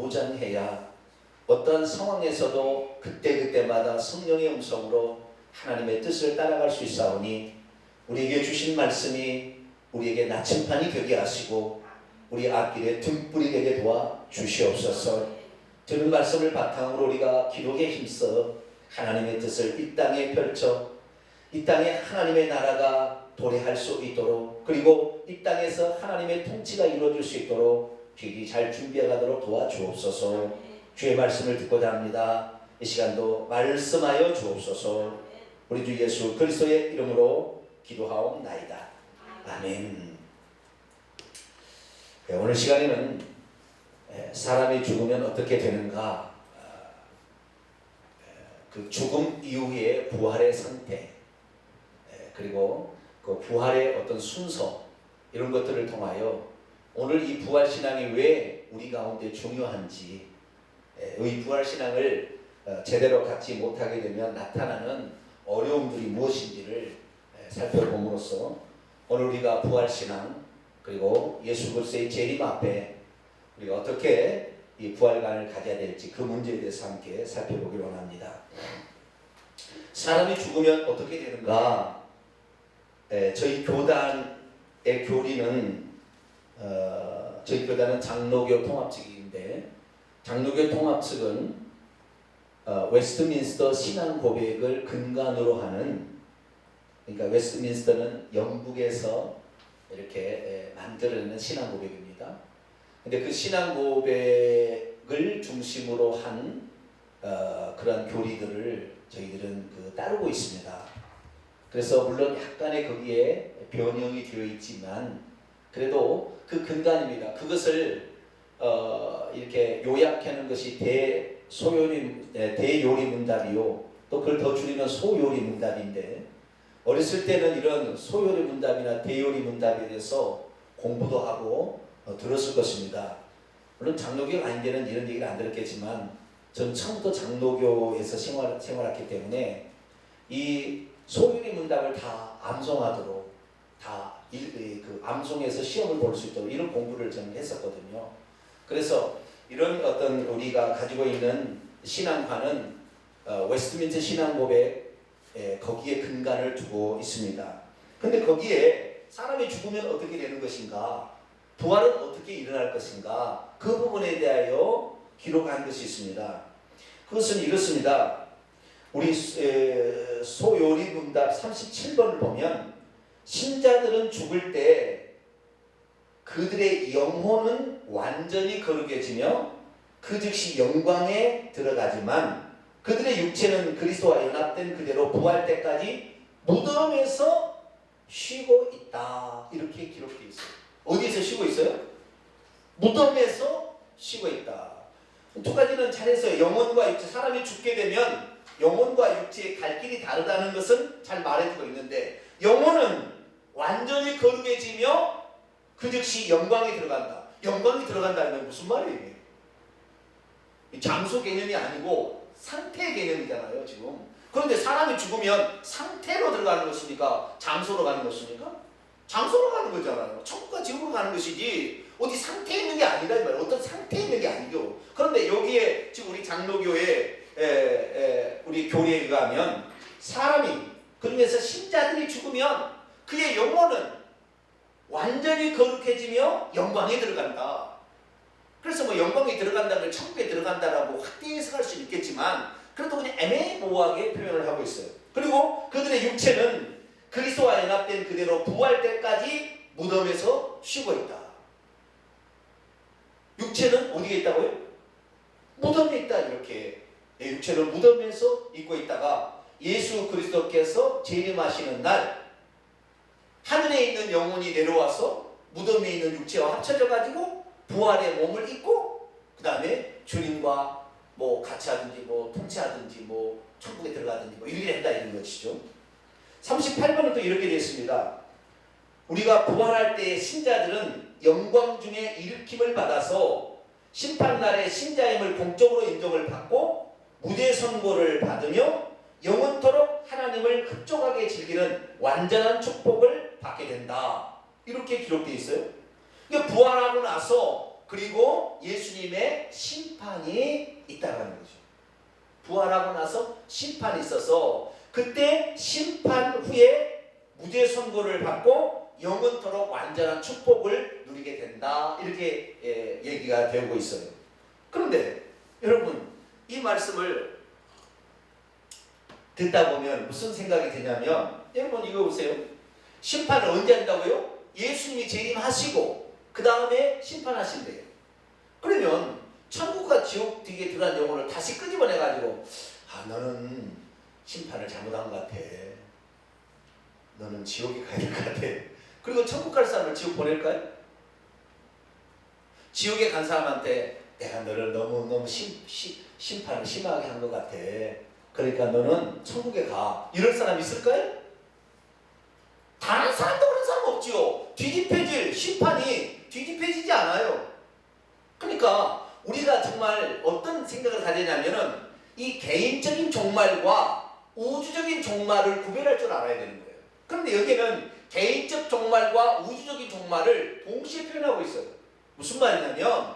무장해야 어떤 상황에서도 그때그때마다 성령의 음성으로 하나님의 뜻을 따라갈 수 있사오니 우리에게 주신 말씀이 우리에게 나침판이 되게 하시고 우리 앞길에 등불이 되게 도와 주시옵소서. 들은 말씀을 바탕으로 우리가 기록에 힘써 하나님의 뜻을 이 땅에 펼쳐 이 땅에 하나님의 나라가 도래할 수 있도록, 그리고 이 땅에서 하나님의 통치가 이루어질 수 있도록 귀히 잘 준비해가도록 도와주옵소서. 주의 말씀을 듣고자 합니다. 이 시간도 말씀하여 주옵소서. 우리 주 예수 그리스도의 이름으로 기도하옵나이다. 아멘. 오늘 시간에는 사람이 죽으면 어떻게 되는가, 그 죽음 이후의 부활의 상태, 그리고 그 부활의 어떤 순서, 이런 것들을 통하여 오늘 이 부활신앙이 왜 우리 가운데 중요한지, 이 부활신앙을 제대로 갖지 못하게 되면 나타나는 어려움들이 무엇인지를 살펴봄으로써 오늘 우리가 부활신앙, 그리고 예수 그리스도의 재림 앞에 우리가 어떻게 이 부활관을 가져야 될지, 그 문제에 대해서 함께 살펴보기를 원합니다. 사람이 죽으면 어떻게 되는가? 저희 교단의 교리는 저희 교단은 장로교 통합 측인데, 장로교 통합 측은 웨스트민스터 신앙 고백을 근간으로 하는, 그러니까 웨스트민스터는 영국에서 이렇게 만들어내는 신앙 고백입니다. 근데 그 신앙 고백을 중심으로 한 그런 교리들을 저희들은 따르고 있습니다. 그래서 물론 약간의 거기에 변형이 되어 있지만 그래도 그 근간입니다. 그것을 이렇게 요약하는 것이 대요리 문답이요, 또 그걸 더 줄이면 소요리 문답인데, 어렸을 때는 이런 소요리 문답이나 대요리 문답에 대해서 공부도 하고 들었을 것입니다. 물론 장로교가 아닌 데는 이런 얘기를 안 들었겠지만 저는 처음부터 장로교에서 생활했기 때문에 이 소요리 문답을 다 암송하도록, 다 그 암송해서 시험을 볼 수 있도록 이런 공부를 저는 했었거든요. 그래서 이런 어떤 우리가 가지고 있는 신앙관은 웨스트민스터 신앙고백, 거기에 근간을 두고 있습니다. 근데 거기에 사람이 죽으면 어떻게 되는 것인가, 부활은 어떻게 일어날 것인가, 그 부분에 대하여 기록한 것이 있습니다. 그것은 이렇습니다. 우리 소요리 문답 37번을 보면 신자들은 죽을 때 그들의 영혼은 완전히 거룩해지며 그 즉시 영광에 들어가지만 그들의 육체는 그리스도와 연합된 그대로 부활 때까지 무덤에서 쉬고 있다. 이렇게 기록되어 있어요. 어디에서 쉬고 있어요? 무덤에서 쉬고 있다. 두 가지는 잘했어요. 영혼과 육체, 사람이 죽게 되면 영혼과 육체의 갈 길이 다르다는 것은 잘 말해주고 있는데, 영혼은 완전히 거룩해지며 그 즉시 영광에 들어간다. 영광이 들어간다는 건 무슨 말이에요? 장소 개념이 아니고 상태 개념이잖아요, 지금. 그런데 사람이 죽으면 상태로 들어가는 것입니까? 장소로 가는 것입니까? 장소로 가는 거잖아요. 천국과 지옥으로 가는 것이지 어디 상태에 있는 게 아니라 이 말이에요. 어떤 상태에 있는 게 아니죠. 그런데 여기에 지금 우리 장로교의 우리 교리에 의하면 사람이, 그러면서 신자들이 죽으면 그의 영혼은 완전히 거룩해지며 영광에 들어간다. 그래서 뭐 영광에 들어간다는, 천국에 들어간다라고 확대 해석할 수 있겠지만 그래도 그냥 애매모호하게 표현을 하고 있어요. 그리고 그들의 육체는 그리스도와 연합된 그대로 부활 때까지 무덤에서 쉬고 있다. 육체는 어디에 있다고요? 무덤에 있다. 이렇게 육체는 무덤에서 있고 있다가 예수 그리스도께서 재림하시는 날 하늘에 있는 영혼이 내려와서 무덤에 있는 육체와 합쳐져 가지고 부활의 몸을 입고 그 다음에 주님과 뭐 같이 하든지 뭐 통치하든지 뭐 천국에 들어가든지 뭐 이렇게 된다, 이런 것이죠. 38번은 또 이렇게 되어 있습니다. 우리가 부활할 때 신자들은 영광 중에 일으킴을 받아서 심판날에 신자임을 공적으로 인정을 받고 무죄 선고를 받으며 영원토록 하나님을 흡족하게 즐기는 완전한 축복을 받게 된다. 이렇게 기록되어 있어요. 그러니까 부활하고 나서 그리고 예수님의 심판, 심판이 있다는 거죠. 부활하고 나서 심판이 있어서 그때 심판 후에 무죄 선고를 받고 영원토록 완전한 축복을 누리게 된다. 이렇게 얘기가 되고 있어요. 그런데 여러분 이 말씀을 듣다 보면 무슨 생각이 드냐면 여러분 이거 보세요. 심판을 언제 한다고요? 예수님이 재림하시고 그 다음에 심판하신대요. 그러면 천국과 지옥 뒤에 들어간 영혼을 다시 끄집어내가지고 너는 심판을 잘못한 것 같아. 너는 지옥에 가야 될 것 같아. 그리고 천국 갈 사람을 지옥 보낼까요? 지옥에 간 사람한테 내가 너를 너무 심판을 심하게 한 것 같아. 그러니까 너는 천국에 가. 이럴 사람 있을까요? 다른 사람도 그런 사람 없지요. 뒤집혀질 심판이 뒤집혀지지 않아요. 그러니까 우리가 정말 어떤 생각을 가지냐면은 이 개인적인 종말과 우주적인 종말을 구별할 줄 알아야 되는 거예요. 그런데 여기는 개인적 종말과 우주적인 종말을 동시에 표현하고 있어요. 무슨 말이냐면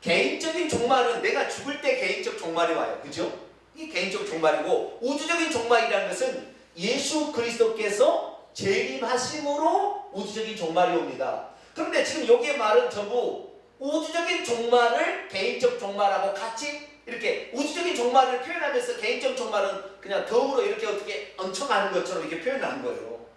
개인적인 종말은 내가 죽을 때 개인적 종말이 와요. 그죠? 이 개인적 종말이고 우주적인 종말이라는 것은 예수 그리스도께서 재림하심으로 우주적인 종말이 옵니다. 그런데 지금 여기의 말은 전부 우주적인 종말을 개인적 종말하고 같이 이렇게 우주적인 종말을 표현하면서 개인적 종말은 그냥 덤으로 이렇게 어떻게 얹혀가는 것처럼 이렇게 표현한 거예요.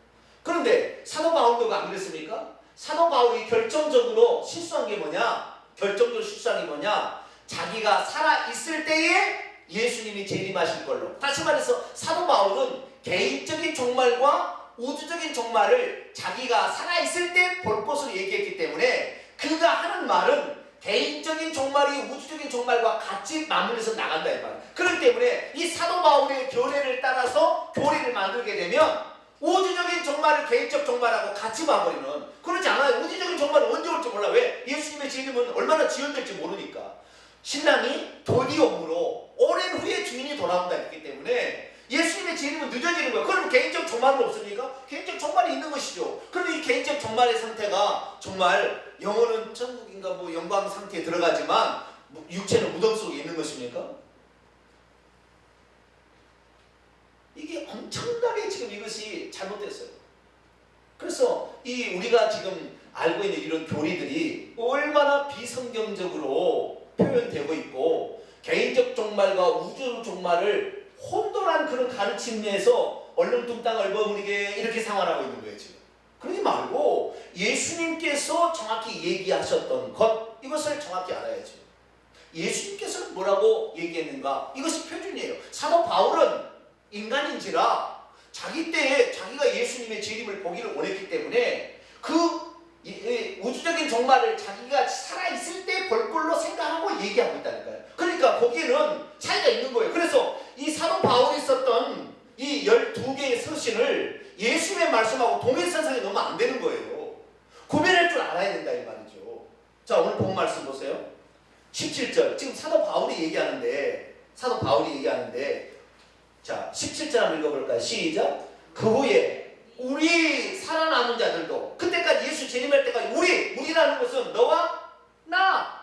그런데 사도 바울도 안 그랬습니까? 사도 바울이 결정적으로 실수한 게 뭐냐? 결정적으로 실수한 게 뭐냐? 자기가 살아있을 때에 예수님이 재림하실 걸로. 다시 말해서 사도 바울은 개인적인 종말과 우주적인 종말을 자기가 살아있을 때 볼 것으로 얘기했기 때문에 그가 하는 말은 개인적인 종말이 우주적인 종말과 같이 맞물려서 나간다 이 말. 그렇기 때문에 이 사도 바울의 교례를 따라서 교리를 만들게 되면 우주적인 종말을 개인적 종말하고 같이 봐버리는 그렇지 않아요. 우주적인 종말은 언제 올지 몰라. 왜? 예수님의 재림은 얼마나 지연될지 모르니까. 신랑이 도디옴으로 오랜 후에 주인이 돌아온다 했기 때문에 예수님의 재림은 늦어지는 거예요. 그럼 개인적 종말은 없습니까? 개인적 종말이 있는 것이죠. 그런데 이 개인적 종말의 상태가 정말 영혼은 천국인가 뭐 영광 상태에 들어가지만 육체는 무덤 속에 있는 것입니까? 이게 엄청나게 지금 이것이 잘못됐어요. 그래서 이 우리가 지금 알고 있는 이런 교리들이 얼마나 비성경적으로 표현되고 있고 개인적 종말과 우주 종말을 혼돈한 그런 가르침 내에서 얼렁뚱땅 얼버무리게 이렇게 생활하고 있는 거예요 지금. 그러지 말고 예수님께서 정확히 얘기하셨던 것 이것을 정확히 알아야죠. 예수님께서는 뭐라고 얘기했는가? 이것이 표준이에요. 사도 바울은 인간인지라 자기 때에 자기가 예수님의 재림을 보기를 원했기 때문에 그 우주적인 종말을 자기가 살아있을 때 볼 걸로 생각하고 얘기하고 있다니까요. 그러니까 거기에는 차이가 있는 거예요. 그래서 이 사도 바울이 썼던 이 12개의 서신을 예수님의 말씀하고 동일선상에 넣으면 안 되는 거예요. 구별할 줄 알아야 된다 이 말이죠. 자 오늘 본 말씀 보세요. 17절 지금 사도 바울이 얘기하는데 자 17절 한번 읽어볼까요? 시작. 그 후에 우리 살아남은 자들도 그때까지 예수 재림할 때까지 우리라는 것은 너와 나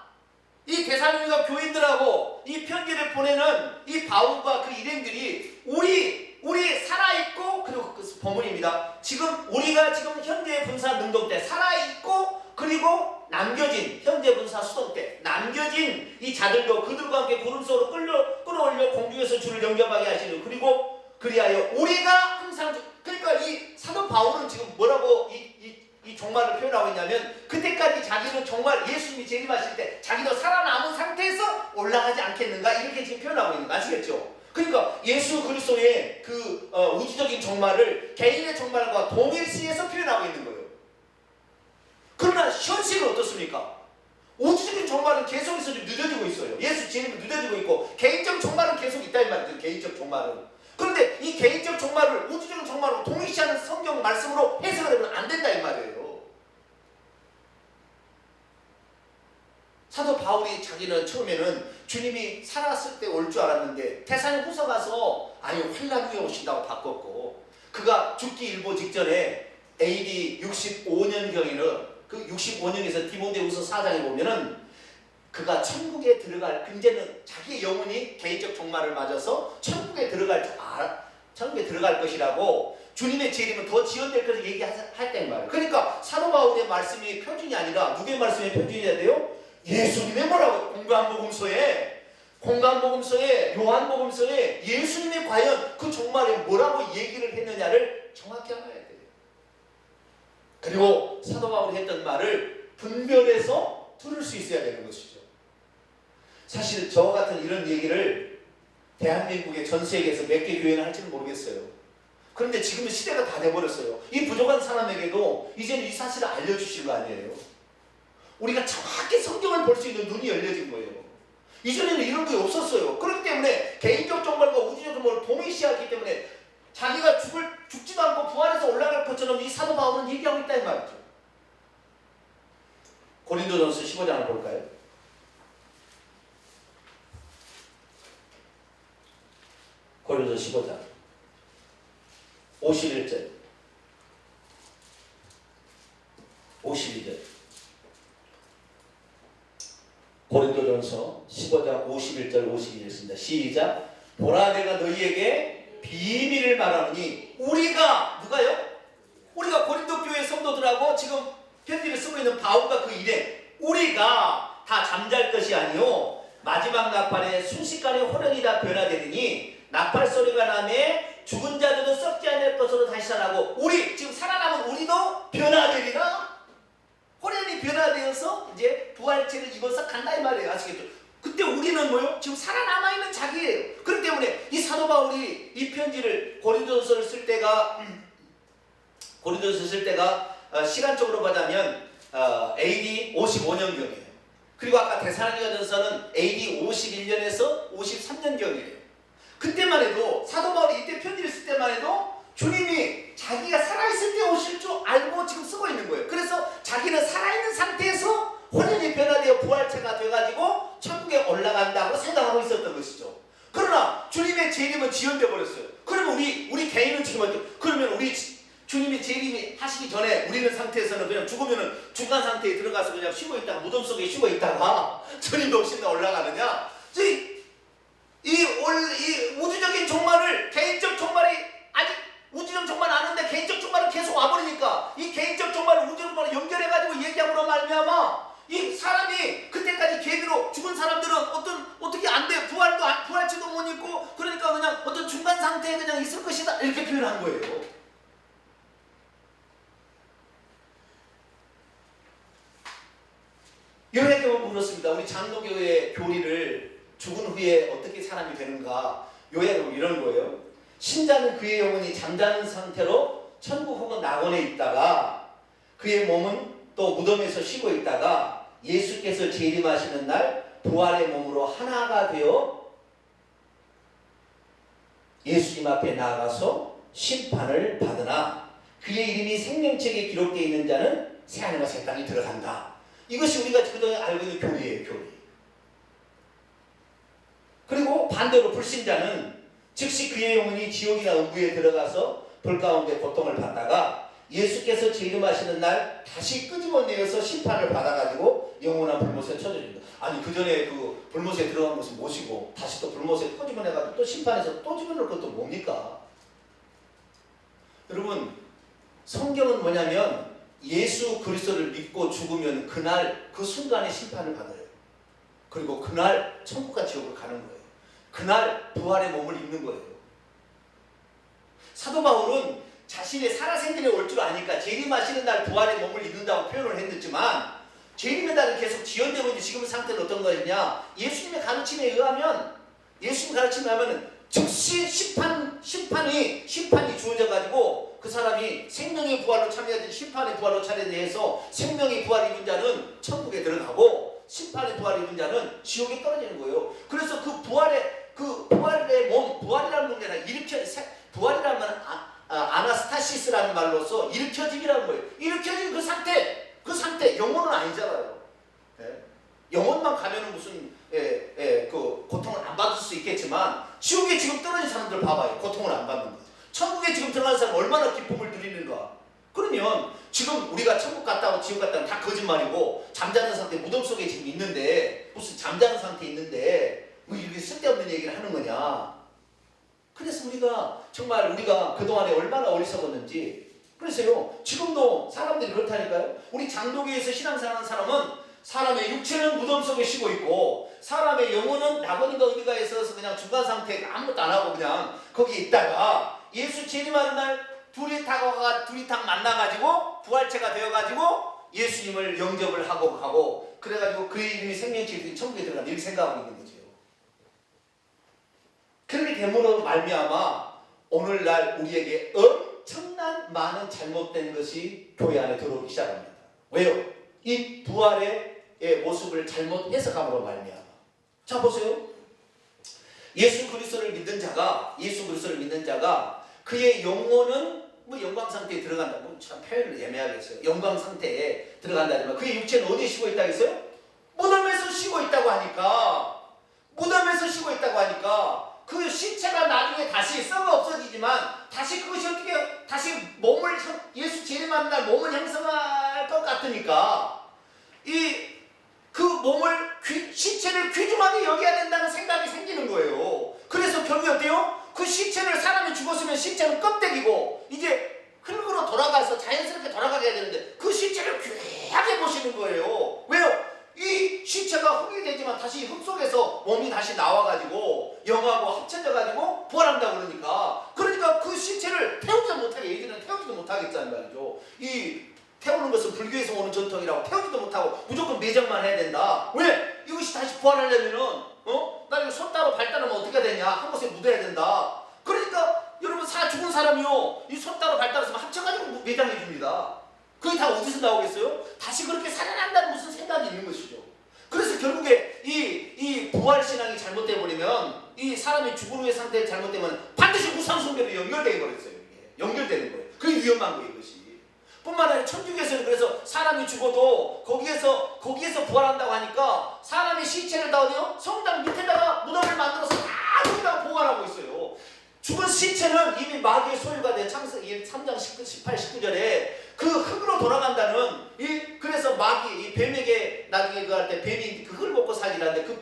이 데살로니가 교인들하고 이 편지를 보내는 이 바울과 그 일행들이 우리 살아있고 그리고 그 본문입니다. 지금 우리가 지금 현재 분사 능동 때 살아있고 그리고 남겨진 현재 분사 수동 때 남겨진 이 자들도 그들과 함께 구름 속으로 끌어올려 공중에서 주를 영접하게 하시는 그리고 그리하여 우리가 항상 그러니까 이 사도 바울은 지금 뭐라고 이 종말을 표현하고 있냐면 그때까지 자기는 정말 예수님이 재림하실 때 자기도 살아남은 상태에서 올라가지 않겠는가 이렇게 지금 표현하고 있는 거 아시겠죠? 그러니까 예수 그리스도의 그 우주적인 종말을 개인의 종말과 동일시해서 표현하고 있는 거예요. 그러나 현실은 어떻습니까? 우주적인 종말은 계속해서 좀 늦어지고 있어요. 예수 재림은 늦어지고 있고 개인적 종말은 계속 있다 이 말이죠. 개인적 종말은. 그런데 이 개인적 종말을 우주적인 종말로 동일시하는 성경 말씀으로 해석을 해보면 안 된다 이 말이에요. 사도 바울이 자기는 처음에는 주님이 살았을 때 올 줄 알았는데 데살로니가 가서 아니 환난 후에 오신다고 바꿨고 그가 죽기 일보 직전에 AD 65년경에는 그 65년에서 디모데후서 4장에 보면은 그가 천국에 들어갈, 이제는 자기의 영혼이 개인적 종말을 맞아서 천국에 들어갈 것이라고 주님의 재림은 더 지연될 것을 얘기했단 말이에요. 그러니까 사도 바울의 말씀이 표준이 아니라 누구의 말씀이 표준이어야 돼요? 예수님의 뭐라고? 공관복음서에 요한복음서에 예수님이 과연 그 종말에 뭐라고 얘기를 했느냐를 정확히 알아야 돼요. 그리고 사도 바울이 했던 말을 분별해서 들을 수 있어야 되는 것이죠. 사실 저와 같은 이런 얘기를 대한민국의 전 세계에서 몇 개 교회는 할지는 모르겠어요. 그런데 지금은 시대가 다 돼버렸어요. 이 부족한 사람에게도 이제는 이 사실을 알려주실 거 아니에요. 우리가 정확히 성경을 볼 수 있는 눈이 열려진 거예요. 이전에는 이런 게 없었어요. 그렇기 때문에 개인적 정말과 우주적 정말을 동일시하기 때문에 자기가 죽지도 않고 부활해서 올라갈 것처럼 이 사도 바울은 얘기하고 있다 이 말이죠. 고린도전서 15장을 볼까요? 고린도전서 15장 51절 52절 고린도전서 15장 51절 52절입니다. 시작. 보라 내가 너희에게 비밀을 말하노니 누가요? 우리가 고린도 교회 성도들하고 지금 편지를 쓰고 있는 바울과 그 일행 우리가 다 잠잘 것이 아니요 마지막 나팔에 순식간에 호련이 다 변화되리니 나팔 소리가 나매 죽은 자들은 썩지 않을 것으로 다시 살아나고 우리 지금 살아남은 우리도 변화되리라. 호련이 변화되어서 이제 부활체를 입어서 간다 이 말이에요. 아시겠죠? 그때 우리는 뭐요? 지금 살아남아있는 자기예요. 그렇기 때문에 이 사도 바울이 이 편지를 고린도전서를 쓸 때가 시간적으로 보자면 AD 55년경이에요. 그리고 아까 데살로니가전서는 AD 51년에서 53년경이에요. 그때만 해도 사도 바울이 이때 편지를 쓸 때만 해도 주님이 자기가 살아있을 때 오실 줄 알고 지금 쓰고 있는 거예요. 그래서 자기는 살아있는 상태에서 혼연이 변화되어 부활체가 돼가지고 천국에 올라간다고 생각하고 있었던 것이죠. 그러나 주님의 재림은 지연되어 버렸어요. 그러면 우리 개인은 지금 어떻게? 그러면 우리 주님의 재림이 하시기 전에 우리는 상태에서는 그냥 죽으면은 중간 상태에 들어가서 그냥 쉬고 있다가 무덤 속에 쉬고 있다가 주님도 없이 올라가느냐? 이 우주적인 종말을 개인적 종말이 아직 우주적 종말 아는데 개인적 종말은 계속 와버리니까 이 개인적 종말을 우주적 종말을 연결해가지고 얘기함으로 말미암아 이 사람이 그때까지 계기로 죽은 사람들은 어떻게 안 돼. 부활체도 못 입고 그러니까 그냥 어떤 중간 상태에 그냥 있을 것이다 이렇게 표현한 거예요. 요약해보면 그렇습니다. 우리 장로교회 교리를 죽은 후에 어떻게 사람이 되는가 요약은 이런 거예요. 신자는 그의 영혼이 잠자는 상태로 천국 혹은 낙원에 있다가 그의 몸은 또 무덤에서 쉬고 있다가 예수께서 재림하시는 날 부활의 몸으로 하나가 되어 예수님 앞에 나아가서 심판을 받으나 그의 이름이 생명책에 기록되어 있는 자는 새하늘과 새 땅에 들어간다. 이것이 우리가 그동안 알고 있는 교리예요. 교리. 그리고 반대로 불신자는 즉시 그의 영혼이 지옥이나 음부에 들어가서 불 가운데 고통을 받다가 예수께서 재림하시는 날 다시 끄집어내어서 심판을 받아가지고 영원한 불못에 쳐져줍니다. 아니 그 전에 그 불못에 들어간 것을 모시고 다시 또 불못에 끄집어내가지고 또 심판해서 또 집어넣을 것도 뭡니까? 여러분 성경은 뭐냐면 예수 그리스도를 믿고 죽으면 그날 그 순간에 심판을 받아요. 그리고 그날 천국과 지옥을 가는 거예요. 그날 부활의 몸을 입는 거예요. 사도 바울은 자신의 살아생전에 올 줄 아니까 재림하시는 날 부활의 몸을 입는다고 표현을 했지만 재림의 날은 계속 지연되고 있는 지금의 상태는 어떤 거냐? 예수님의 가르침에 의하면 즉시 심판이 주어져 가지고 그 사람이 생명의 부활로 참여하든 심판의 부활로 참여해서 생명의 부활을 입은 자는 천국에 들어가고 심판의 부활을 입은 자는 지옥에 떨어지는 거예요. 그래서 그 부활의 몸, 부활이라는 건 아니라 부활이라는 건 아나스타시스라는 말로서 일으켜짐이라는 거예요. 일으켜진 그 상태, 영혼은 아니잖아요. 예? 영혼만 가면은 무슨 그 고통을 안 받을 수 있겠지만 지옥에 지금 떨어진 사람들 봐봐요. 고통을 안 받는 거. 천국에 지금 들어가는 사람 얼마나 기쁨을 누리는가. 그러면 지금 우리가 천국 갔다 오고 지옥 갔다 오면 다 거짓말이고 잠자는 상태 무덤 속에 지금 있는데 무슨 잠자는 상태에 있는데 뭐 이렇게 쓸데없는 얘기를 하는 거냐. 그래서 우리가 그동안에 얼마나 어리석었는지. 그래서요 지금도 사람들이 그렇다니까요. 우리 장로교에서 신앙생활하는 사람은 사람의 육체는 무덤 속에 쉬고 있고 사람의 영혼은 낙원인가 어디가 있어서 그냥 중간 상태에 아무것도 안 하고 그냥 거기에 있다가 예수 재림하는 날 둘이 딱 만나가지고 부활체가 되어가지고 예수님을 영접을 하고 가고 그래가지고 그의 이름이 생명체로 천국에 들어간다 이렇게 생각하고 있는 거죠. 그렇게 됨으로 말미암아 오늘날 우리에게 엄청난 많은 잘못된 것이 교회 안에 들어오기 시작합니다. 왜요? 이 부활의 모습을 잘못 해석함으로 말미암아. 자 보세요. 예수 그리스도를 믿는 자가 그의 영혼은 뭐 영광 상태에 들어간다. 뭐 참 표현을 애매하게 했어요. 영광 상태에 들어간다면 그의 육체는 어디에 쉬고 있다고 했어요? 무덤에서 쉬고 있다고 하니까 그 시체가 나중에 다시 썩어 없어지지만 다시 그것이 어떻게 다시 몸을 예수 재림하는 날 몸을 형성할 것 같으니까 그 몸을 시체를 귀중하게 여겨야 된다는 생각이 생기는 거예요. 그래서 결국에 어때요? 그 시체를 사람이 죽었으면 시체는 껍데기고 이제 흙으로 돌아가서 자연스럽게 돌아가게 해야 되는데 그 시체를 귀하게 보시는 거예요. 왜요? 이 시체가 흙이 되지만 다시 흙 속에서 몸이 다시 나와가지고 영하고 합쳐져가지고 부활한다고 그러니까 그 시체를 태우지도 못하게 예전에는 태우지도 못하겠다는 말이죠. 이 태우는 것은 불교에서 오는 전통이라고 태우지도 못하고 무조건 매장만 해야 된다. 왜? 이것이 다시 부활하려면은 나 이거 손 따로 발 따로 하면 어떻게 되냐? 한 곳에 묻어야 된다. 그러니까 여러분 죽은 사람이요 이 손 따로 발 따로 쓰면 합쳐가지고 매장해 줍니다. 그게 다 어디서 나오겠어요? 다시 그렇게 살아난다는 무슨 생각이 있는 것이죠. 그래서 결국에 이 부활신앙이 잘못돼 버리면 이 사람이 죽은 후의 상태가 잘못되면 반드시 우상숭배로 연결되어 버렸어요. 이게 연결되는 거예요. 그게 위험한 거예요. 이것이. 뿐만 아니라 천주교에서는 그래서 사람이 죽어도 거기에서 부활한다고 하니까 사람의 시체를 다 어디요? 성당 밑에다가 무덤을 만들어서 다 거기다가 보관하고 있어요. 죽은 시체는 이미 마귀의 소유가 된 창세기 3장 18, 19절에 그 흙으로 돌아간다는 그래서 마귀 이 뱀에게 나중에 그 할 때 뱀이 그 흙을 먹고 살이라는데 그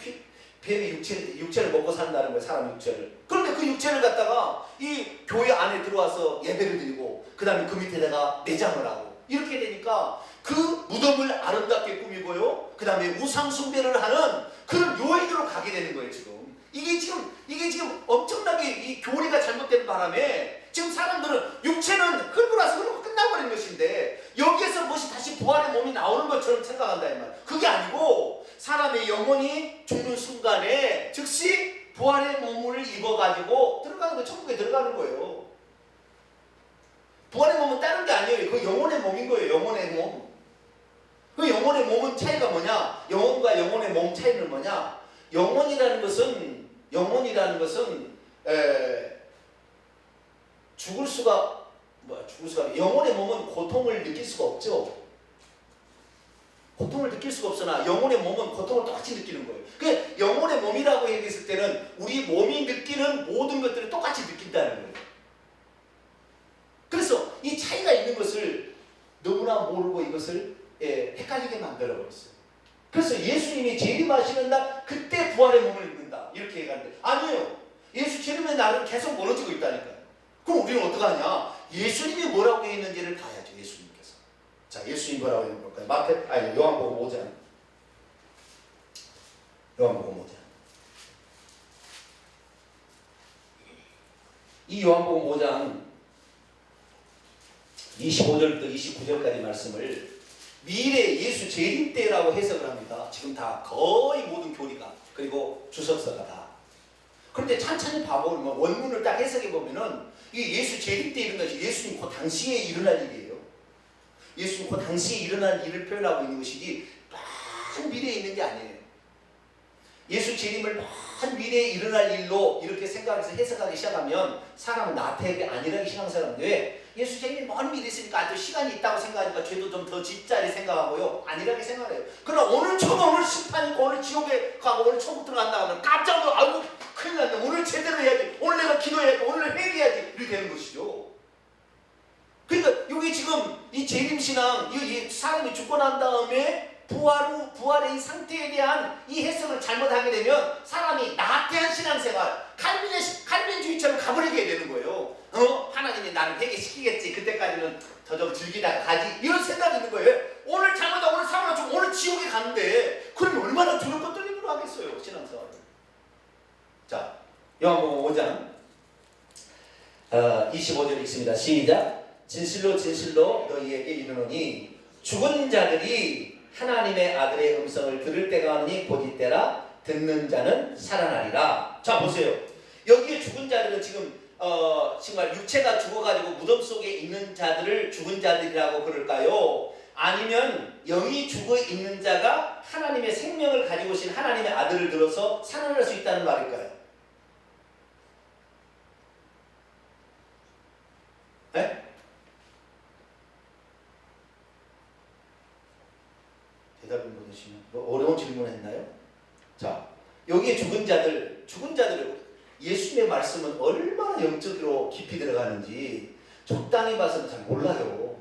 뱀이 육체를 먹고 산다는 거예요. 사람 육체를. 그런데 그 육체를 갖다가 이 교회 안에 들어와서 예배를 드리고 그 다음에 그 밑에다가 내장을 하고 이렇게 되니까 그 무덤을 아름답게 꾸미고요. 그 다음에 우상 숭배를 하는 그런 요인으로 가게 되는 거예요. 이게 지금 엄청나게 이 교리가 잘못된 바람에 지금 사람들은 육체는 흙으로서 흙으로 끝나버린 것인데 여기에서 무엇이 다시 부활의 몸이 나오는 것처럼 생각한다 이 말. 그게 아니고 사람의 영혼이 죽는 순간에 즉시 부활의 몸을 입어가지고 들어가는 거 천국에 들어가는 거예요. 부활의 몸은 다른 게 아니에요. 그 영혼의 몸인 거예요. 영혼의 몸. 그 영혼의 몸은 차이가 뭐냐? 영혼과 영혼의 몸 차이는 뭐냐? 영혼이라는 것은 죽을 수가 영혼의 몸은 고통을 느낄 수가 없죠. 고통을 느낄 수가 없으나 영혼의 몸은 고통을 똑같이 느끼는 거예요. 그 영혼의 몸이라고 얘기했을 때는 우리 몸이 느끼는 모든 것들을 똑같이 느낀다는 거예요. 그래서 이 차이가 있는 것을 너무나 모르고 이것을 헷갈리게 만들어 버렸어요. 그래서 예수님이 재림하시는 날 그때 부활의 몸을 입는다 이렇게 얘기하는데 아니에요. 예수 재림의 날은 계속 멀어지고 있다니까요. 그럼 우리는 어떡하냐? 예수님이 뭐라고 했는지를 봐야죠. 예수님께서. 자, 예수님이 뭐라고 했는지 볼까요? 요한복음 5장. 이 요한복음 5장 25절부터 29절까지 말씀을 미래 예수 재림 때라고 해석을 합니다. 지금 다 거의 모든 교리가 그리고 주석서가 다. 그런데 천천히 봐보면 원문을 딱 해석해 보면은 이 예수 재림 때 이런 것이 예수님 그 당시에 일어날 일이에요. 예수님 그 당시에 일어날 일을 표현하고 있는 것이지 먼 미래에 있는 게 아니에요. 예수 재림을 먼 미래에 일어날 일로 이렇게 생각해서 해석하기 시작하면 사람은 나태하게 안일하게 신앙생활하는데 예수 재림이 먼 미래에 있으니까 아주 시간이 있다고 생각하니까 죄도 좀 더 짙자리 생각하고요. 안일하게 생각해요. 그러나 오늘 심판이 있고 오늘 지옥에 가고 오늘 천국 들어간다 하면 깜짝 놀라 아이고 큰일 났네. 오늘 제대로 해야지. 오늘 내가 기도해야지. 오늘 회개해야지. 이렇게 되는 것이죠. 그러니까 여기 지금 죽고 난 다음에 부활의 이 상태에 대한 이 해석을 잘못하게 되면 사람이 나태한 신앙생활, 칼빈주의처럼 가버리게 되는 거예요. 하나님이 나를 회개시키겠지. 그때까지는 더 좀 즐기다가 가지. 이런 생각이 있는 거예요. 오늘 잘못하고 오늘 사고를 좀 오늘 지옥에 가는데 그러면 얼마나 두렵고 떨림으로 하겠어요. 신앙생활을. 자, 요한복음 5장 25절 읽습니다. 시작. 진실로 진실로 너희에게 이르노니 죽은 자들이 하나님의 아들의 음성을 들을 때가 오니 곧 이때라. 듣는 자는 살아나리라. 자, 보세요. 여기에 죽은 자들은 지금 정말 육체가 죽어가지고 무덤 속에 있는 자들을 죽은 자들이라고 그럴까요? 아니면 영이 죽어 있는 자가 하나님의 생명을 가지고 오신 하나님의 아들을 들어서 살아날 수 있다는 말일까요? 네? 대답을 못하시면 어려운 질문을 했나요? 자, 여기에 죽은 자들 예수님의 말씀은 얼마나 영적으로 깊이 들어가는지 적당히 봐서는 잘 몰라요.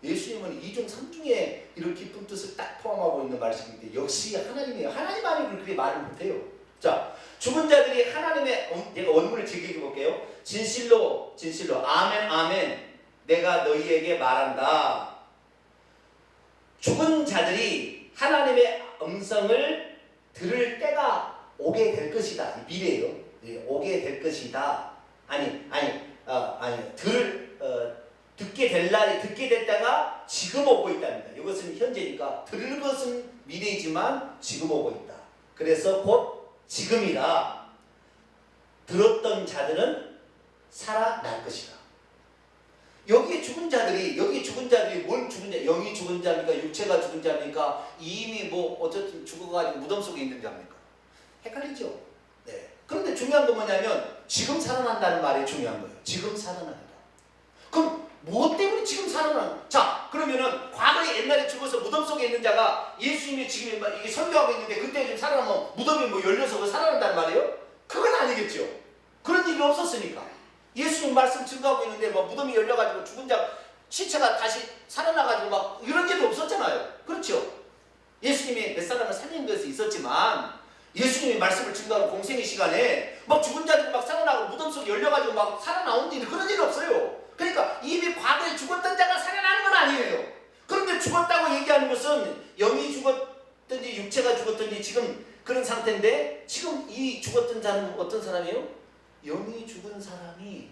예수님은 2중 3중에 이런 깊은 뜻을 딱 포함하고 있는 말씀인데 역시 하나님이에요. 하나님 아니면 그렇게 말을 못해요. 자, 죽은 자들이 하나님의 내가 원문을 제기해 볼게요. 진실로 아멘 아멘 내가 너희에게 말한다. 죽은 자들이 하나님의 음성을 들을 때가 오게 될 것이다. 미래예요. 오게 될 것이다. 듣게 될 때가 지금 오고 있답니다. 이것은 현재니까 들을 것은 미래이지만 지금 오고 있다. 그래서 곧 지금이라 들었던 자들은 살아날 것이다. 여기 죽은 자들이 뭔 죽은 자? 영이 죽은 자입니까? 육체가 죽은 자입니까? 이미 어쨌든 죽어가지고 무덤 속에 있는 자입니까? 헷갈리죠? 네. 그런데 중요한 건 뭐냐면 지금 살아난다는 말이 중요한 거예요. 지금 살아난다. 그럼 무엇 때문에 지금 살아나는? 자, 그러면은 과거에 옛날에 죽어서 무덤 속에 있는 자가 예수님이 지금 이게 설교하고 있는데 그때 좀 살아나면 무덤이 열려서 살아난다는 말이에요? 그건 아니겠죠. 그런 일이 없었으니까. 예수님 말씀 증거하고 있는데 무덤이 열려가지고 죽은 자 시체가 다시 살아나가지고 이런 일도 없었잖아요. 그렇죠? 예수님이 몇 사람을 살린 것이 있었지만 예수님이 말씀을 증거하는 공생의 시간에 죽은 자들이 살아나고 무덤 속에 열려가지고 살아나온 일 그런 일이 없어요. 그러니까 이미 과거에 죽었던 자가 살아나는 건 아니에요. 그런데 죽었다고 얘기하는 것은 영이 죽었든지 육체가 죽었든지 지금 그런 상태인데 지금 이 죽었던 자는 어떤 사람이에요? 영이 죽은 사람이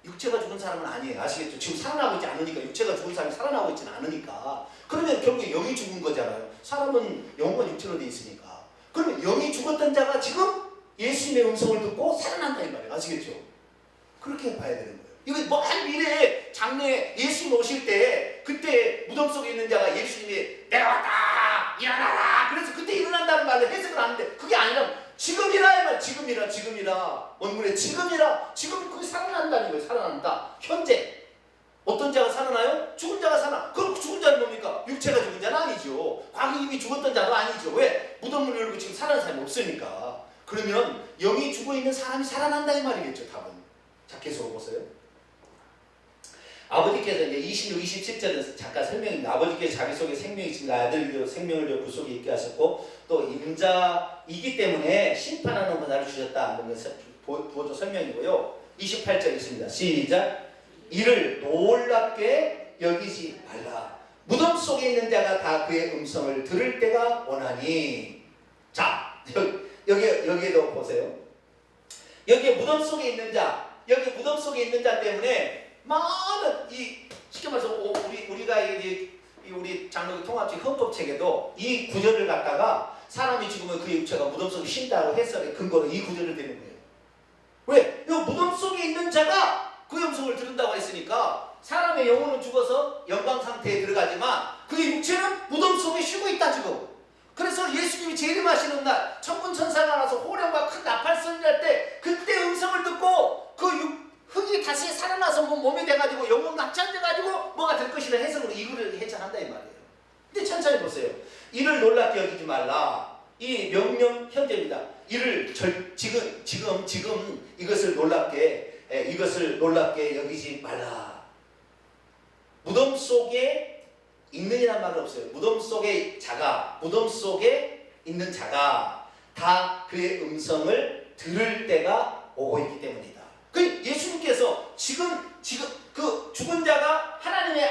육체가 죽은 사람은 아니에요. 아시겠죠? 지금 살아나고 있지 않으니까 육체가 죽은 사람이 살아나고 있지는 않으니까 그러면 결국에 영이 죽은 거잖아요. 사람은 영과 육체로 돼 있으니까 그러면 영이 죽었던 자가 지금 예수님의 음성을 듣고 살아난다 이 말이에요. 아시겠죠? 그렇게 봐야 되는 거예요. 이거 먼 미래에 장래에 예수님 오실 때 그때 무덤 속에 있는 자가 예수님이 내가 왔다 일어나라 그래서 그때 일어난다는 말을 해석을 하는데 그게 아니라 지금이라 이 말 지금이라 원문에 지금이라 지금 그게 살아난다는 거예요. 살아난다. 현재 어떤 자가 살아나요? 죽은 자가 살아나. 그럼 죽은 자는 뭡니까? 육체가 죽은 자는 아니죠. 과거 이미 죽었던 자도 아니죠. 왜? 무덤을 열고 지금 살아난 사람이 없으니까. 그러면 영이 죽어있는 사람이 살아난다 이 말이겠죠. 답은. 자, 계속 보세요. 아버지께서 이제 26, 27절은 잠깐 설명입니다. 아버지께서 자기 속에 생명이 있습니다. 아들도 생명을 그 속에 있게 하셨고 또 임자이기 때문에 심판하는 권한을 주셨다. 부어조 설명이고요. 28절 있습니다. 시작. 이를 놀랍게 여기지 말라. 무덤 속에 있는 자가 다 그의 음성을 들을 때가 오나니. 자, 여기에도 보세요. 여기에 무덤 속에 있는 자 때문에 많은 쉽게 말해서 우리가 우리 장로교 통합적 헌법책에도 이 구절을 갖다가 사람이 죽으면 그의 육체가 무덤 속에 쉰다고 해석의 근거로 이 구절을 대는 거예요. 왜? 이 무덤 속에 있는 자가 그의 음성을 들은다고 했으니까 사람의 영혼은 죽어서 영광 상태에 들어가지만 그의 육체는 무덤 속에 쉬고 있다 지금. 그래서 예수님이 재림하시는 날 천군 천사가 나서 호령과 큰 나팔소리 날 때 그때 음성을 듣고 흙이 다시 살아나서 몸이 돼가지고 영혼 합찬돼가지고 뭐가 될 것이라 해석으로 이거를 해석한다 이 말이에요. 근데 천천히 보세요. 이를 놀랍게 여기지 말라. 이 명령 현재입니다. 이를 지금 이것을 놀랍게 여기지 말라. 무덤 속에 있는이란 말은 없어요. 무덤 속에 있는 자가 다 그의 음성을 들을 때가 오고 있기 때문이다. 그 예수님께서 지금 그 죽은 자가 하나님의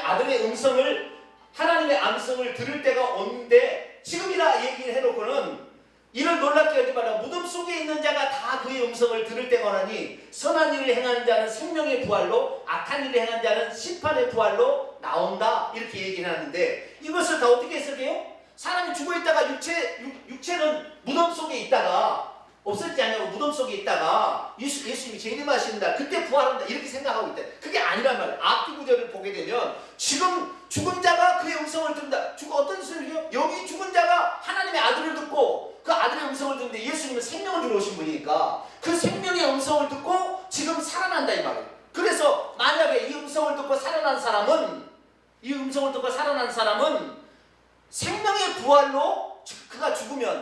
암성을 들을 때가 오는데 지금이라 얘기를 해놓고는 이를 놀랍게 하지 마라. 무덤 속에 있는 자가 다 그의 음성을 들을 때가 오나니 선한 일을 행하는 자는 생명의 부활로 악한 일을 행하는 자는 심판의 부활로 나온다. 이렇게 얘기를 하는데 이것을 다 어떻게 해석해요? 사람이 죽어있다가 육체는 무덤 속에 있다가 없어지지 않냐고 무덤 속에 있다가 예수님이 재림하신다. 그때 부활한다. 이렇게 생각하고 있다. 그게 아니란 말이에요. 앞뒤 구절을 보게 되면 지금 죽은 자가 그의 음성을 듣는다. 어떤 소리요? 여기 죽은 자가 하나님의 아들을 듣고 그 아들의 음성을 듣는데 예수님은 생명을 주러 오신 분이니까 그 생명의 음성을 듣고 지금 살아난다 이 말이에요. 그래서 만약에 이 음성을 듣고 살아난 사람은 생명의 부활로 그가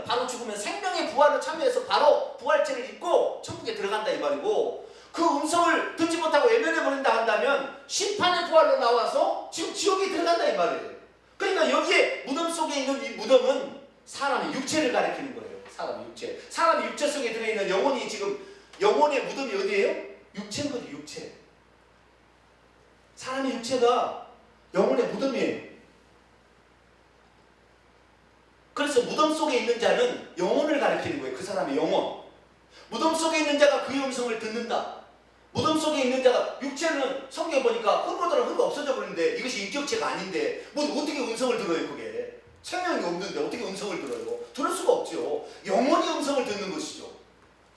바로 죽으면 생명의 부활로 참여해서 바로 부활체를 입고 천국에 들어간다 이 말이고 그 음성을 듣지 못하고 외면해 버린다 한다면 심판의 부활로 나와서 지금 지옥에 들어간다 이 말이에요. 그러니까 여기에 무덤 속에 있는 이 무덤은 사람의 육체를 가리키는 거예요. 사람의 육체 속에 들어있는 영혼의 무덤이 어디예요? 육체인 거죠. 육체. 사람의 육체가 영혼의 무덤이에요. 그래서 무덤 속에 있는 자는 영혼을 가리키는 거예요. 그 사람의 영혼. 무덤 속에 있는 자가 그의 음성을 듣는다. 무덤 속에 있는 자가 육체는 성경에 보니까 흙보다는 흙이 없어져 버리는데 이것이 인격체가 아닌데 어떻게 음성을 들어요 그게. 생명이 없는데 어떻게 음성을 들어요. 들을 수가 없죠. 영혼이 음성을 듣는 것이죠.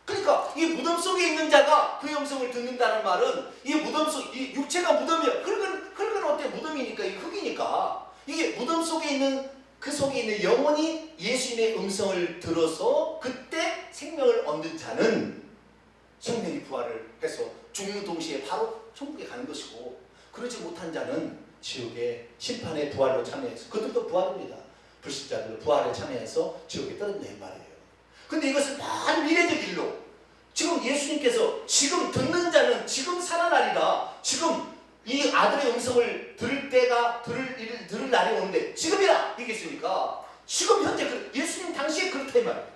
그러니까 이 무덤 속에 있는 자가 그의 음성을 듣는다는 말은 이 육체가 무덤이야. 흙은 어때? 무덤이니까 이 흙이니까 이게 무덤 속에 있는 그 속에 있는 영혼이 예수님의 음성을 들어서 그때 생명을 얻는 자는 생명이 부활을 해서 죽는 동시에 바로 천국에 가는 것이고 그러지 못한 자는 지옥의 심판의 부활로 참여해서 그들도 부활입니다. 불신자들도 부활에 참여해서 지옥에 떨어진다는 말이에요. 근데 이것은 다 미래적 일로 지금 예수님께서 지금 듣는 자는 지금 살아나리라. 지금 이 아들의 음성을 들을 날이 오는데 지금이라 얘기했으니까 지금 현재 예수님 당시에 그렇다 이 말이에요.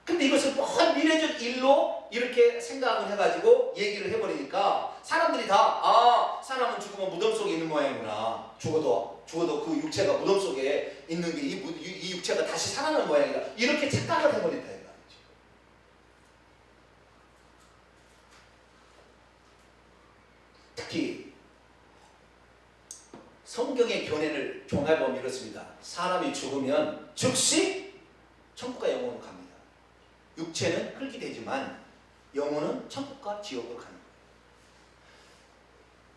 근데 이것을 먼 미래적 일로 이렇게 생각을 해가지고 얘기를 해버리니까 사람들이 다 사람은 죽으면 무덤 속에 있는 모양이구나. 죽어도 그 육체가 무덤 속에 있는 게 이 육체가 다시 살아나는 모양이다. 이렇게 착각을 해버린다 이 말이죠. 특히 성경의 견해를 종합해보면 이렇습니다. 사람이 죽으면 즉시 천국과 영혼으로 갑니다. 육체는 흙이 되지만 영혼은 천국과 지옥으로 가는 거예요.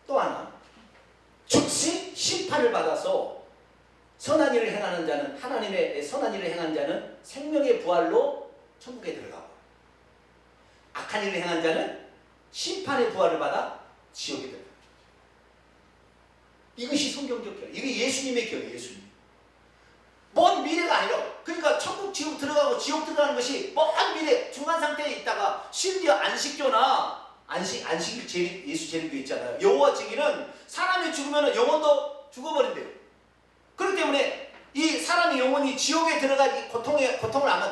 또 하나, 즉시 심판을 받아서 선한 일을 행하는 자는 하나님의 선한 일을 행한 자는 생명의 부활로 천국에 들어가고 악한 일을 행한 자는 심판의 부활을 받아 지옥에 들어가요. 이것이 성경적 견해. 이게 예수님의 견해. 예수님. 먼 미래가 아니라 그러니까 천국 지옥 들어가고 지옥 들어가는 것이 먼 미래 중간 상태에 있다가 심지어 안식교나 안식 예수 재림교 있잖아요. 여호와 증인은 사람이 죽으면 영혼도 죽어버린대요. 그렇기 때문에 이 사람의 영혼이 지옥에 들어가기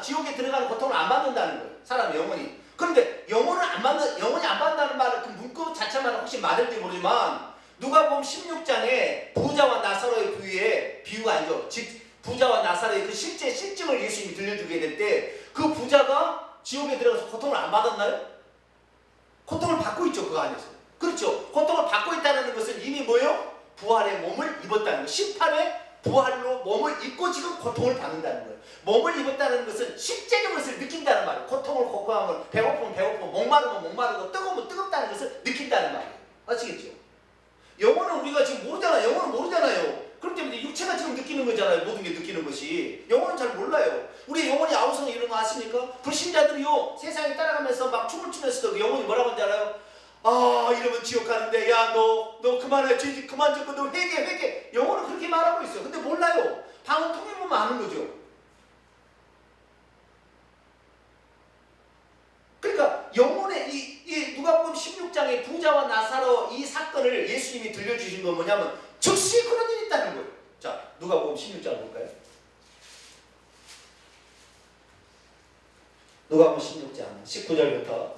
지옥에 들어가는 고통을 안 받는다는 거예요. 사람의 영혼이. 그런데 영혼이 안 받는다는 말은 그 문구 자체만 혹시 맞을지 모르지만 누가복음 16장에 부자와 나사로의 비유가 아니죠. 즉 부자와 나사로의 그 실제 실증을 예수님이 들려주게 될 때 그 부자가 지옥에 들어가서 고통을 안 받았나요? 고통을 받고 있죠. 그 안에서. 그렇죠. 고통을 받고 있다는 것은 이미 뭐예요? 부활의 몸을 입었다는 거예요. 심판의 부활로 몸을 입고 지금 고통을 받는다는 거예요. 몸을 입었다는 것은 실제적인 것을 느낀다는 말이에요. 고통을 고통하면 배고프면 배고프고 목마르면 목마르고 뜨거우면 뜨겁다는 것을 느낀다는 말이에요. 아시겠죠? 영혼은 우리가 지금 모르잖아요. 영혼은 모르잖아요. 그렇기 때문에 육체가 지금 느끼는 거잖아요. 모든 게 느끼는 것이. 영혼은 잘 몰라요. 우리 영혼이 아우성 이런 거 아십니까? 불신자들이요. 세상에 따라가면서 막 춤을 추면서도 그 영혼이 뭐라고 하는지 알아요? 이러면 지옥 가는데 야 너 그만해. 죄 그만 짓고 너 회개. 영혼은 그렇게 말하고 있어요. 근데 몰라요. 방언 통해보면 아는 거죠. 그러니까 영혼의 이 누가복음 16장의 부자와 나사로 이 사건 사건을 예수님이 들려주신 건 뭐냐면 즉시 그런 일이 있다는 거예요. 자, 누가복음 16장 볼까요? 누가복음 16장 19절부터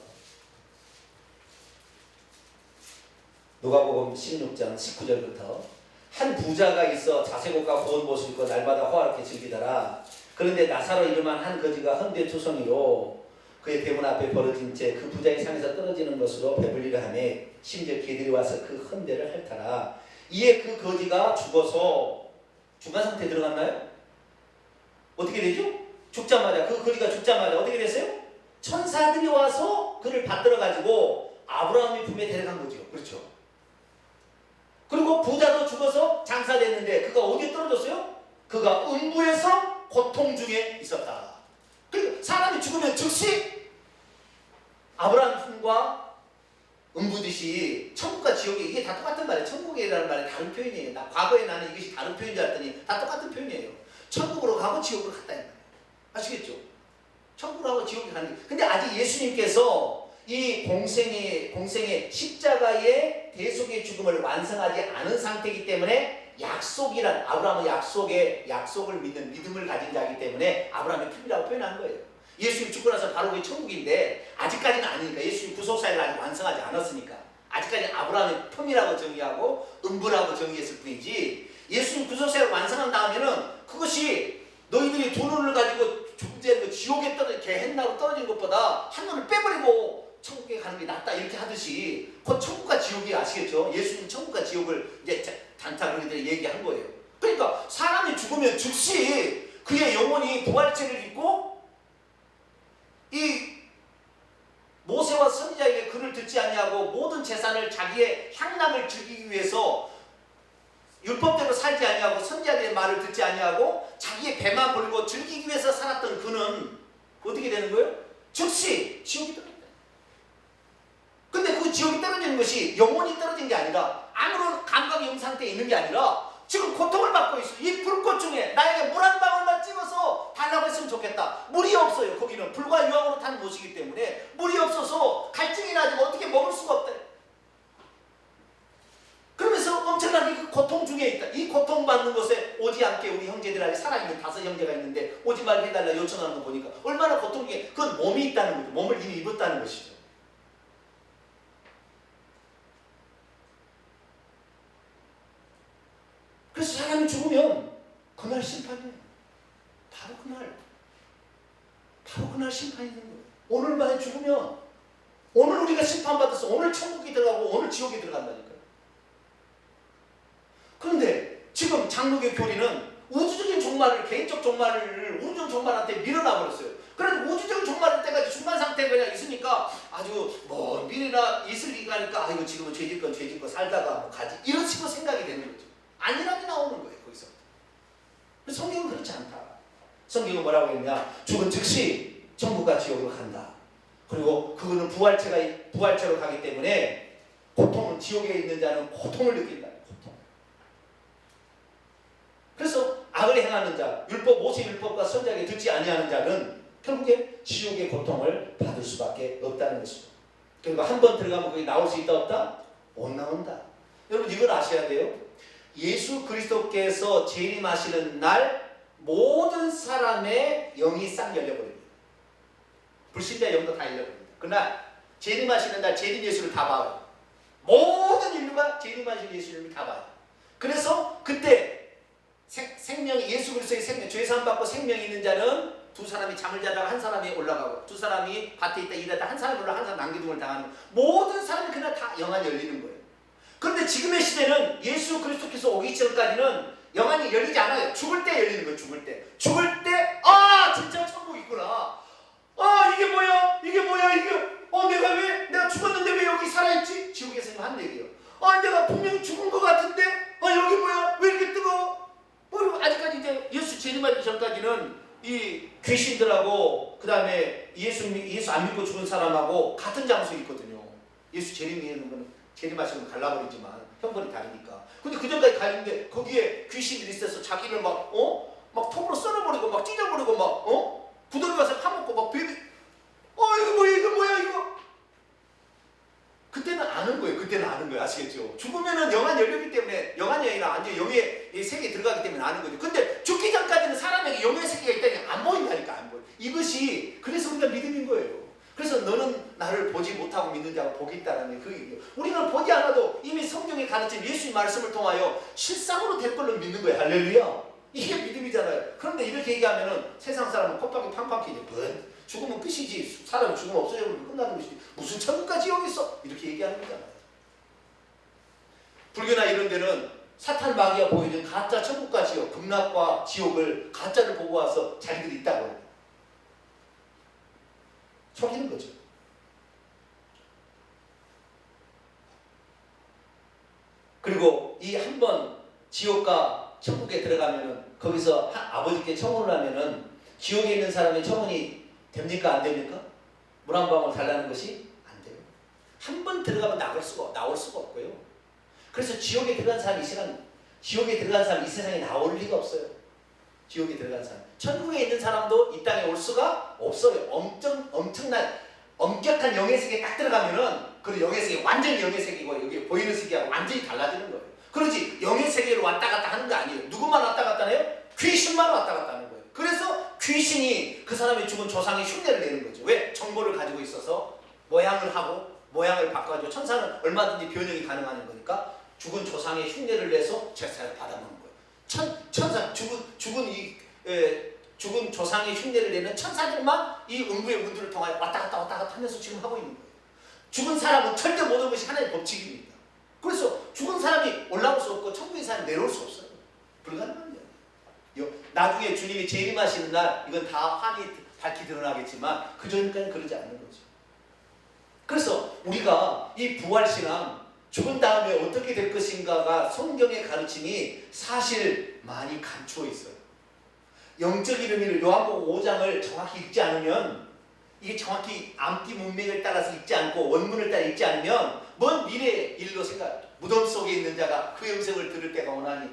누가복음 16장 19절부터 한 부자가 있어 자색옷과 고운 옷을 입고 날마다 호화롭게 즐기더라. 그런데 나사로 이름한 한 거지가 헌데투성이로 그의 대문 앞에 벌어진 채 그 부자의 상에서 떨어지는 것으로 배불리려 하며 심지어 개들이 와서 그 헌데를 핥아라. 이에 그 거지가 죽어서 중간 상태에 들어갔나요? 어떻게 되죠? 죽자마자 그 거지가 죽자마자 어떻게 됐어요? 천사들이 와서 그를 받들어 가지고 아브라함의 품에 데려간 거죠. 그렇죠? 그리고 부자도 죽어서 장사됐는데 그가 어디에 떨어졌어요? 그가 음부에서 고통 중에 있었다. 그러니까 사람이 죽으면 즉시 아브라함 품과 음부듯이 천국과 지옥이 이게 다 똑같은 말이에요. 천국이라는 말이 다른 표현이에요. 과거에 나는 이것이 다른 표현인 줄 알았더니 다 똑같은 표현이에요. 천국으로 가고 지옥으로 갔다. 아시겠죠? 천국으로 가고 지옥에 가는 게. 근데 아직 예수님께서 이 공생의 십자가의 대속의 죽음을 완성하지 않은 상태이기 때문에 약속이란 아브라함은 약속을 믿는 믿음을 가진 자이기 때문에 아브라함의 품이라고 표현한 거예요. 예수님 죽고 나서 바로 그 천국인데 아직까지는 아니니까 예수님 구속사를 아직 완성하지 않았으니까 아직까지 아브라함의 품이라고 정의하고 음부라고 정의했을 뿐이지 예수님 구속사를 완성한 다음에는 그것이 너희들이 두 눈을 가지고 죽은 지옥에 개헨나로 떨어진 것보다 한 눈을 빼버리고 천국에 가는 게 낫다 이렇게 하듯이 그 천국과 지옥이 아시겠죠? 예수님 천국과 지옥을 이제 단타 그렇게 얘기한 거예요. 그러니까 사람이 죽으면 즉시 그의 영혼이 부활체를 입고 이 모세와 선지자에게 그를 듣지 않냐고 모든 재산을 자기의 향락을 즐기기 위해서 율법대로 살지 아니하고 선지자들의 말을 듣지 아니하고 자기의 배만 벌고 즐기기 위해서 살았던 그는 어떻게 되는 거예요? 즉시 지옥이 떨어진다. 근데 그 지옥이 떨어지는 것이 영혼이 떨어진 게 아니라 아무런 감각이 없는 상태에 있는 게 아니라 지금 고통을 받고 있어. 이 불꽃 중에 나에게 물 한 방울만 찍어서 달라고 했으면 좋겠다. 물이 없어요. 거기는 불과 유황으로 탄 곳이기 때문에 물이 없어서 갈증이 나지만 어떻게 먹을 수가 없다. 그러면서 엄청나게 그 고통 중에 있다. 이 고통받는 것에 오지 않게 우리 형제들에게 살아있는 5 형제가 있는데 오지 말게 해달라 요청하는 거 보니까 얼마나 고통 중에 그건 몸이 있다는 거죠. 몸을 이미 입었다는 것이죠. 그래서 사람이 죽으면 그날 심판이에요. 바로 그날 심판이 있는 거예요. 오늘 만에 죽으면 오늘 우리가 심판받았어. 오늘 천국에 들어가고 오늘 지옥에 들어간다니까요. 그런데 지금 장로교 교리는 우주적인 종말을 개인적 종말을 우주적 종말한테 밀어놔 버렸어요. 그래서 우주적 종말일 때까지 중간 상태가 그냥 있으니까 아주 뭐 미래나 있을 기가니까 이거 지금은 죄짓건 살다가 뭐 가지 이런 식으로 생각이 되는 거죠. 아니라고 나오는 거예요. 거기서. 성경은 그렇지 않다. 성경은 뭐라고 했냐? 죽은 즉시 천국과 지옥으로 간다. 그리고 그거는 부활체로 가기 때문에 고통은 지옥에 있는 자는 고통을 느낀다. 고통. 그래서 악을 행하는 자, 모세 율법과 선지자에게 듣지 아니하는 자는 결국에 지옥의 고통을 받을 수밖에 없다는 것이죠. 그리고 한 번 들어가면 거기 나올 수 있다 없다? 못 나온다. 여러분 이걸 아셔야 돼요. 예수 그리스도께서 재림하시는 날 모든 사람의 영이 싹 열려버립니다. 불신자 영도 다 열려버립니다. 그러나 재림하시는 날 재림 예수를 다 봐요. 모든 인류가 재림하신 예수님을 다 봐요. 그래서 그때 생명이 예수 그리스도의 생명, 죄사함 받고 생명이 있는 자는 2 사람이 잠을 자다가 한 사람이 올라가고 2 사람이 밭에 있다 일하다 한 사람이 올라가 한 사람 남기둥을 당하는 모든 사람이 그날 다 영안이 열리는 거예요. 그런데 지금의 시대는 예수 그리스도께서 오기 전까지는 영안이 열리지 않아요. 죽을 때 열리는 거예요. 죽을 때 진짜 천국 있구나. 이게 뭐야 내가 죽었는데 왜 여기 살아있지? 지옥에서 한 얘기예요. 내가 분명히 죽은 것 같은데 여기 뭐야 왜 이렇게 뜨거워? 아직까지 이제 예수 재림하기 전까지는 이 귀신들하고 그 다음에 예수 안 믿고 죽은 사람하고 같은 장소에 있거든요. 예수 재림하시는 건 갈라버리지만 형벌이 다르니까. 근데 그 전까지 가는데 거기에 귀신들이 있어서 자기를 막 톱으로 썰어버리고 막 찢어버리고 막 구덩이 가서 파먹고 막 베비 이거 뭐야 이거. 그때는 아는 거예요. 아시겠죠? 못하고 믿는 자가 복이 있다는 그 얘기예요. 우리는 보지 않아도 이미 성경에 가르친 예수의 말씀을 통하여 실상으로 될 걸로 믿는 거예요. 할렐루야. 이게 믿음이잖아요. 그런데 이렇게 얘기하면은 세상 사람은 콧방이 팡팡 끼지. 죽으면 끝이지. 사람은 죽으면 없어지면 끝나는 것이지. 무슨 천국과 지옥이 있어? 이렇게 얘기하는 거잖아요. 불교나 이런 데는 사탄 마귀가 보여준 가짜 천국과 지옥, 극락과 지옥을 가짜를 보고 와서 자기들이 있다고 해요. 속이는 거죠. 그리고 이 한 번 지옥과 천국에 들어가면은 거기서 아버지께 청혼을 하면은 지옥에 있는 사람의 청혼이 됩니까? 안 됩니까? 물 한 방울 달라는 것이 안 돼요. 한 번 들어가면 나올 수가 없고요. 그래서 지옥에 들어간 사람이 이 세상에 나올 리가 없어요. 지옥에 들어간 사람. 천국에 있는 사람도 이 땅에 올 수가 없어요. 엄청난 엄격한 영의 세계에 딱 들어가면은 그 영의 세계 완전히 영의 세계고 여기 보이는 세계하고 완전히 달라지는 거예요. 그러지 영의 세계로 왔다 갔다 하는 거 아니에요. 누구만 왔다 갔다 해요? 귀신만 왔다 갔다 하는 거예요. 그래서 귀신이 그 사람의 죽은 조상의 흉내를 내는 거죠. 왜? 정보를 가지고 있어서 모양을 하고 모양을 바꿔가지고 천사는 얼마든지 변형이 가능한 거니까 죽은 조상의 흉내를 내서 제사를 받아먹는 거예요. 천사 죽은 조상의 흉내를 내는 천사들만 이 음부의 문들을 통하여 왔다 갔다 하면서 지금 하고 있는 거예요. 죽은 사람은 절대 못 오는 것이 하나의 법칙입니다. 그래서 죽은 사람이 올라올 수 없고 천국의 사람이 내려올 수 없어요. 불가능한 거예요. 나중에 주님이 재림하시는 날 이건 다 환히 밝히 드러나겠지만 그 전까지는 그러지 않는 거죠. 그래서 우리가 이 부활신앙 죽은 다음에 어떻게 될 것인가가 성경의 가르침이 사실 많이 감추어 있어요. 영적인 의미를 요한복음 5장을 정확히 읽지 않으면 이게 정확히 암기 문맥을 따라서 읽지 않고 원문을 따라 읽지 않으면 먼 미래의 일로 무덤 속에 있는 자가 그의 음성을 들을 때가 오나니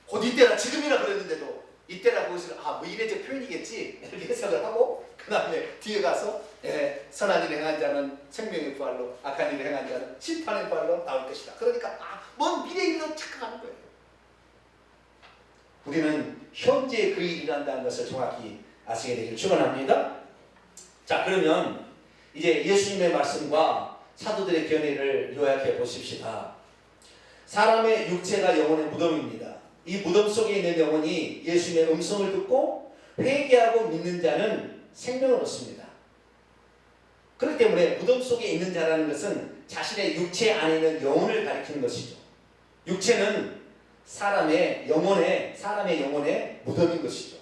곧 이때라 지금이라 그랬는데도 이때라 거기서 뭐 이래적 표현이겠지 이렇게 해석을 하고 그 다음에 뒤에 가서 선한 일을 행한 자는 생명의 부활로 악한 일을 행한 자는 심판의 부활로 나올 것이다. 그러니까 먼 미래의 일로 착각하는 거예요. 우리는 현재 그 일이 일어난다는 것을 정확히 아시게 되기를 축원합니다. 자, 그러면 이제 예수님의 말씀과 사도들의 견해를 요약해 보십시다. 사람의 육체가 영혼의 무덤입니다. 이 무덤 속에 있는 영혼이 예수님의 음성을 듣고 회개하고 믿는 자는 생명을 얻습니다. 그렇기 때문에 무덤 속에 있는 자라는 것은 자신의 육체 안에 있는 영혼을 가리키는 것이죠. 육체는 사람의 영혼의 무덤인 것이죠.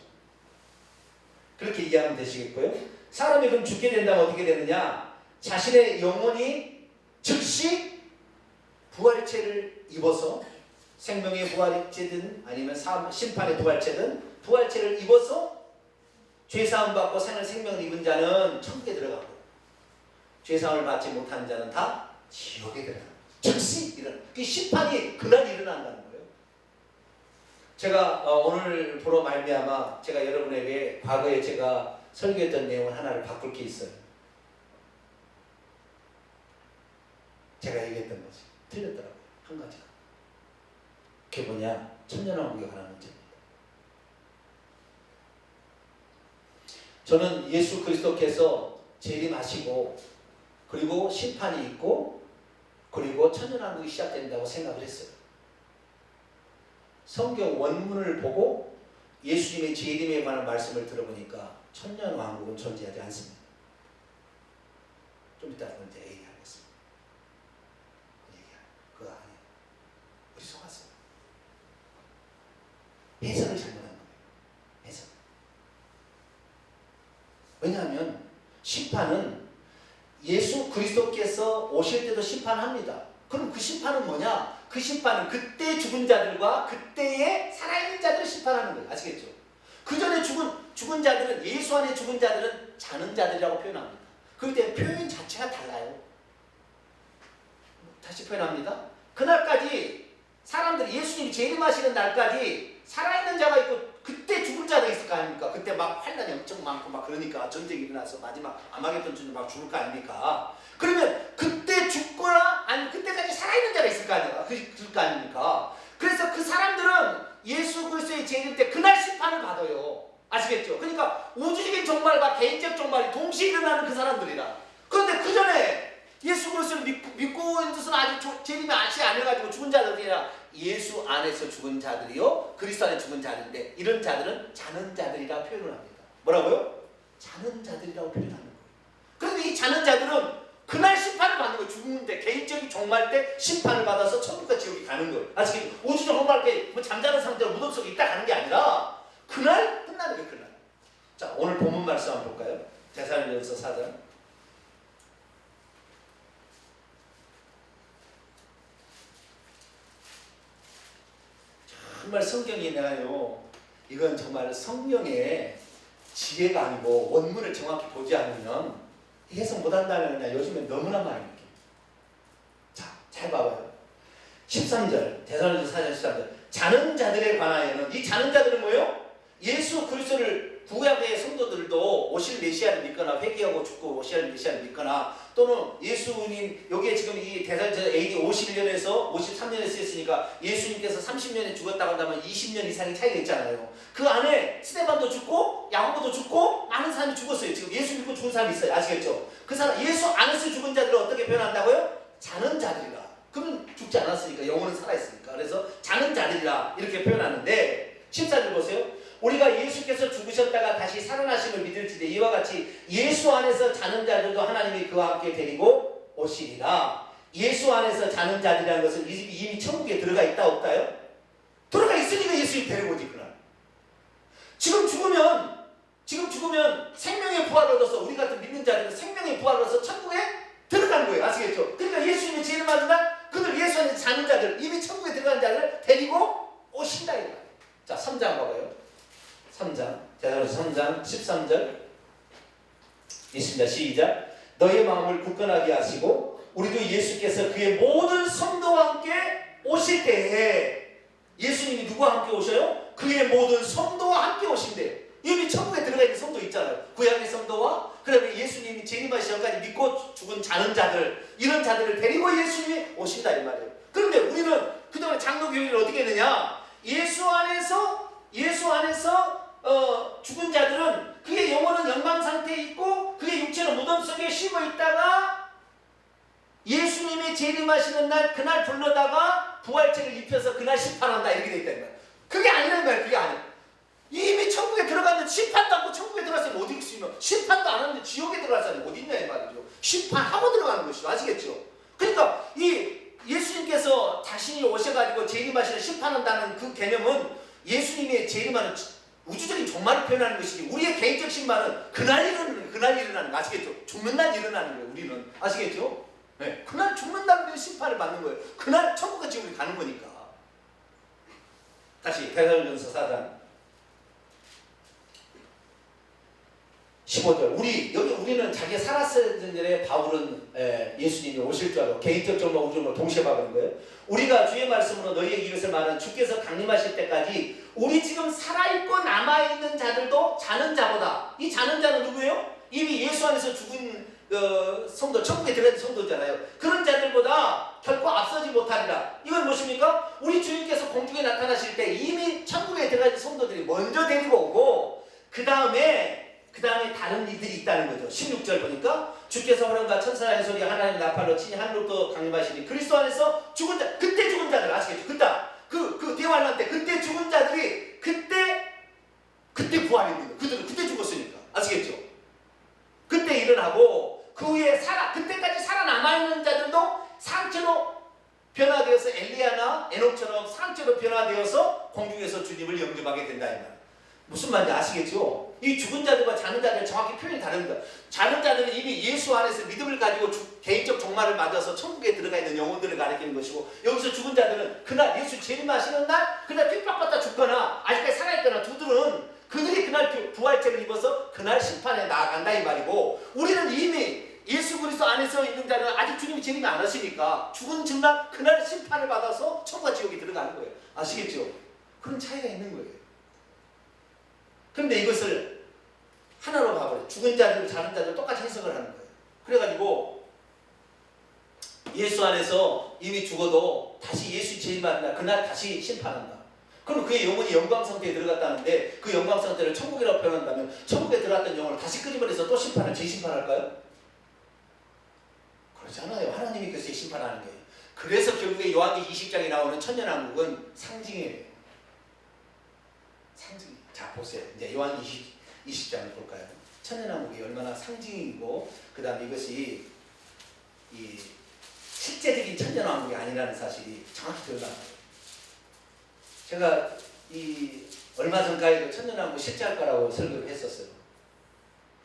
그렇게 이해하면 되시겠고요. 사람이 그럼 죽게 된다면 어떻게 되느냐? 자신의 영혼이 즉시 부활체를 입어서 생명의 부활체든 아니면 심판의 부활체를 입어서 죄사함 받고 생명을 입은 자는 천국에 들어가고 죄사함을 받지 못하는 자는 다 지옥에 들어가고 즉시 그 심판이 그날 일어난다는 거예요. 제가 오늘 보러 말미암아 제가 여러분에게 과거에 제가 설교했던 내용을 하나를 바꿀 게 있어요. 제가 얘기했던 것이 틀렸더라고요. 한 가지가. 그게 뭐냐? 천년왕국에 관한 문제입니다. 저는 예수 그리스도께서 재림하시고 그리고 심판이 있고 그리고 천년왕국이 시작된다고 생각을 했어요. 성경 원문을 보고 예수님의 재림에 관한 말씀을 들어보니까 천년왕국은 존재하지 않습니다. 좀 이따 이제 얘기하겠습니다. 그거 아니에요. 우리 속았어요. 해석을 잘못한 거예요. 해석. 왜냐하면 심판은 예수 그리스도께서 오실 때도 심판합니다. 그럼 그 심판은 뭐냐? 그 심판은 그때 죽은 자들과 그때의 살아있는 자들을 심판하는 거예요. 아시겠죠? 그 전에 죽은 자들은 예수 안에 죽은 자들은 자는 자들이라고 표현합니다. 그렇기 때문에 표현 자체가 달라요. 다시 표현합니다. 그날까지 사람들이 예수님이 재림하시는 날까지 살아있는 자가 있고 그때 죽을 자가 있을 거 아닙니까? 그때 막 환난이 엄청 많고 막 그러니까 전쟁이 일어나서 마지막 아마겟돈 전쟁 막 죽을 거 아닙니까? 그러면 그때 죽거나 아니면 그때까지 살아있는 자가 있을 거 아닙니까? 그럴 거 아닙니까? 그래서 그 사람들은 예수 그리스도의 재림 때 그날 심판을 받아요. 아시겠죠? 그러니까 우주적인 종말과 개인적 종말이 동시에 일어나는 그 사람들이라. 그런데 그 전에 예수 그리스도를 믿고 있는 것은 아직 재림이 아시 안 해가지고 죽은 자들이 아니라 예수 안에서 죽은 자들이요 그리스도 안에 죽은 자들인데 이런 자들은 자는 자들이라고 표현을 합니다. 뭐라고요? 자는 자들이라고 표현하는 거예요. 그런데 이 자는 자들은 그날 심판을 받는 거예요. 죽는데 개인적인 종말 때 심판을 받아서 천국과 지옥에 가는 거예요. 아직 우주적 종말 뭐 잠자는 상태로 무덤 속에 있다 가는 게 아니라 그날 끝나는 거예요. 그날. 자, 오늘 본문 말씀 한번 볼까요? 데살로니가서 4장. 정말 성경이 내가요, 이건 정말 성령의 지혜가 아니고 원문을 정확히 보지 않으면 해석 못한다는 그냥 요즘에 너무나 많이 느껴요. 자, 잘 봐봐요. 13절, 데살로니가서 4장 13절. 자는 자들에 관하여는, 이 자는 자들은 뭐예요? 예수 그리스도를 구약의 성도들도 오실 메시아를 믿거나 회개하고 죽고 오실 메시아를 믿거나 또는 예수님, 여기에 지금 이 데살로니가 AD 51년에서 53년에 쓰였으니까 예수님께서 30년에 죽었다고 한다면 20년 이상의 차이가 있잖아요. 그 안에 스데반도 죽고 야고보도 죽고 많은 사람이 죽었어요. 지금 예수 믿고 죽은 사람이 있어요. 아시겠죠? 그 사람, 예수 안에서 죽은 자들을 어떻게 표현한다고요? 자는 자들이라. 그러면 죽지 않았으니까, 영혼은 살아있으니까. 그래서 자는 자들이라 이렇게 표현하는데 14절 보세요. 우리가 예수께서 죽으셨다가 다시 살아나심을 믿을지대 이와 같이 예수 안에서 자는 자들도 하나님이 그와 함께 데리고 오시리라. 예수 안에서 자는 자들이라는 것은 이미 천국에 들어가 있다 없다요? 들어가 있으니까 예수님 데리고 오지. 그날 지금 죽으면 생명의 부활을 얻어서 우리 같은 믿는 자들은 생명의 부활을 얻어서 천국에 들어가는 거예요. 아시겠죠? 그러니까 예수님이 죄를 맞는 날 그들 예수 안에서 자는 자들, 이미 천국에 들어간 자들을 데리고 오신다 이거야. 자, 3장 봐봐요. 3장, 데살로니가서 3장 13절 있습니다. 시작. 너의 마음을 굳건하게 하시고 우리도 예수께서 그의 모든 성도와 함께 오실 때에, 예수님이 누구와 함께 오셔요? 그의 모든 성도와 함께 오신대. 이미 천국에 들어가 있는 성도 있잖아요. 구약의 성도와 그 다음에 예수님이 재림하시기 전까지 믿고 죽은 자는 자들, 이런 자들을 데리고 예수님이 오신다 이 말이에요. 그런데 우리는 그동안 장로교회를 어떻게 했느냐? 예수 안에서 죽은 자들은 그의 영혼은 영광 상태에 있고 그의 육체는 무덤 속에 쉬고 있다가 예수님이 재림하시는 날 그날 불러다가 부활체를 입혀서 그날 심판한다 이렇게 돼 있다는 거예요. 그게 아니라는 거예요. 그게 아니에요. 이미 천국에 들어갔는데 심판도 않고 천국에 들어갔으면 어디 있으면 심판도 안 하는데 지옥에 들어갔으면 어디 있냐 이 말이죠. 심판하고 들어가는 것이죠. 아시겠죠? 그러니까 이 예수님께서 자신이 오셔가지고 재림하시는 심판한다는 그 개념은 예수님의 재림하는 우주적인 종말을 표현하는 것이지 우리의 개인적 신발은 그날 일어나는 거 아시겠죠? 죽는 날 일어나는 거예요. 우리는 아시겠죠? 네. 그날 죽는 날 심판을 받는 거예요. 그날 천국과 지옥에 가는 거니까. 다시 데살로니가서 4장 15절. 우리는 자기가 살았을 전에 바울은 예수님이 오실 줄 알고 개인적 종과 우주적으로 동시에 박은 거예요. 우리가 주의 말씀으로 너희에게 이것을 말하는 주께서 강림하실 때까지 우리 지금 살아있고 남아있는 자들도 자는 자보다, 이 자는 자는 누구예요? 이미 예수 안에서 죽은 성도, 천국에 들어간 성도잖아요. 그런 자들보다 결코 앞서지 못하리라. 이건 무엇입니까? 우리 주님께서 공중에 나타나실 때 이미 천국에 들어간 성도들이 먼저 데리고 오고 그 다음에 다른 이들이 있다는 거죠. 16절 보니까 주께서 호령과 천사의 소리 하나님 나팔로 친히 하늘로부터 강림하시니 그리스도 안에서 죽은 자, 그때 죽은 자들 아시겠죠? 그 대환란 때 그때 죽은 자들이 그때 부활이 있는 거예요. 그들은 그때 죽었으니까 아시겠죠? 그때 일어나고 그 후에 그때까지 살아남아있는 자들도 상처로 변화되어서 엘리야나 에녹처럼 상처로 변화되어서 공중에서 주님을 영접하게 된다 이 말. 무슨 말인지 아시겠죠? 이 죽은 자들과 자는 자들은 정확히 표현이 다릅니다. 자는 자들은 이미 예수 안에서 믿음을 가지고 개인적 종말을 맞아서 천국에 들어가 있는 영혼들을 가리키는 것이고, 여기서 죽은 자들은 그날 예수 재림하시는 날 그날 핍박받다 죽거나 아직까지 살아있거나 그들이 그날 부활체를 입어서 그날 심판에 나아간다 이 말이고, 우리는 이미 예수 그리스도 안에서 있는 자는 아직 주님이 재림이 안 하시니까 죽은 즉날 그날 심판을 받아서 천국과 지옥에 들어가는 거예요. 아시겠죠? 그런 차이가 있는 거예요. 그런데 이것을 하나로 봐버려요. 죽은 자들, 자는 자들 똑같이 해석을 하는 거예요. 그래가지고 예수 안에서 이미 죽어도 다시 예수 재림하는 날 그날 다시 심판한다. 그럼 그의 영혼이 영광 상태에 들어갔다는데 그 영광 상태를 천국이라고 표현한다면 천국에 들어갔던 영혼을 다시 끄집어내서 또 재심판할까요? 그렇잖아요. 하나님이 그것을 심판하는 거예요. 그래서 결국에 요한계시록 20장에 나오는 천년왕국은 상징이에요. 상징. 자 보세요. 이제 요한계시록 20장을 볼까요? 천년왕국이 얼마나 상징이고 그 다음에 이것이 이 실제적인 천년왕국이 아니라는 사실이 정확히 드러납니다. 제가 이 얼마 전까지도 천년왕국 실제할 거라고 설교를 했었어요.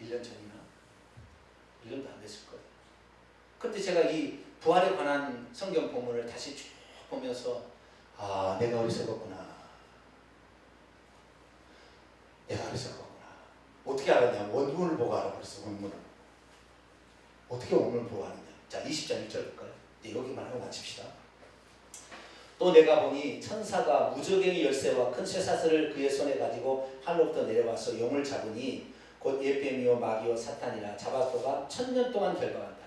1년 전이나 1년도 안 됐을 거예요. 그런데 제가 이 부활에 관한 성경 본문을 다시 쭉 보면서 아 내가 어리석었구나. 내가 어리석었구나. 어떻게 알았냐? 원문을 보고 알아버렸어. 원문을. 어떻게 원문을 보고 아느냐. 자 20장 1절 볼까요? 이제 여기만 하고 마칩시다. 또 내가 보니 천사가 무저갱이 열쇠와 큰 쇠사슬을 그의 손에 가지고 하늘로부터 내려와서 용을 잡으니 곧 예뱀이요 마귀요 사탄이라 잡아서가 1000년 동안 결박한다.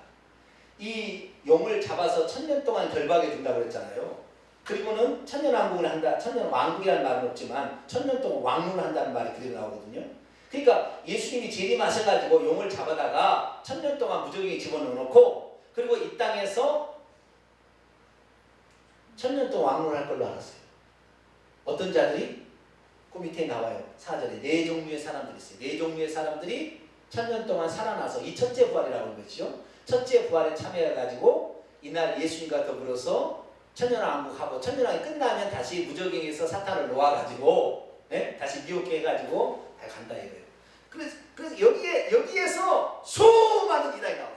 이 용을 잡아서 1000년 동안 결박해 둔다고 그랬잖아요. 그리고는 천년왕국을 한다. 천년왕국이라는 말은 없지만 1000년 동안 왕론을 한다는 말이 그대로 나오거든요. 그러니까 예수님이 재림하셔가지고 용을 잡아다가 1000년 동안 무저갱이 집어넣어놓고 그리고 이 땅에서 1000년 동안 왕론을 할 걸로 알았어요. 어떤 자들이? 그 밑에 나와요. 4절에 네 종류의 사람들이 있어요. 네 종류의 사람들이 1000년 동안 살아나서 이 첫째 부활이라고 하는 거죠. 첫째 부활에 참여해가지고 이날 예수님과 더불어서 천년왕국하고 천년왕국이 끝나면 다시 무저갱에서 사탄을 놓아가지고 다시 미혹해 해가지고 간다 이거예요. 그래서 여기에서 수많은 이단이 나와요.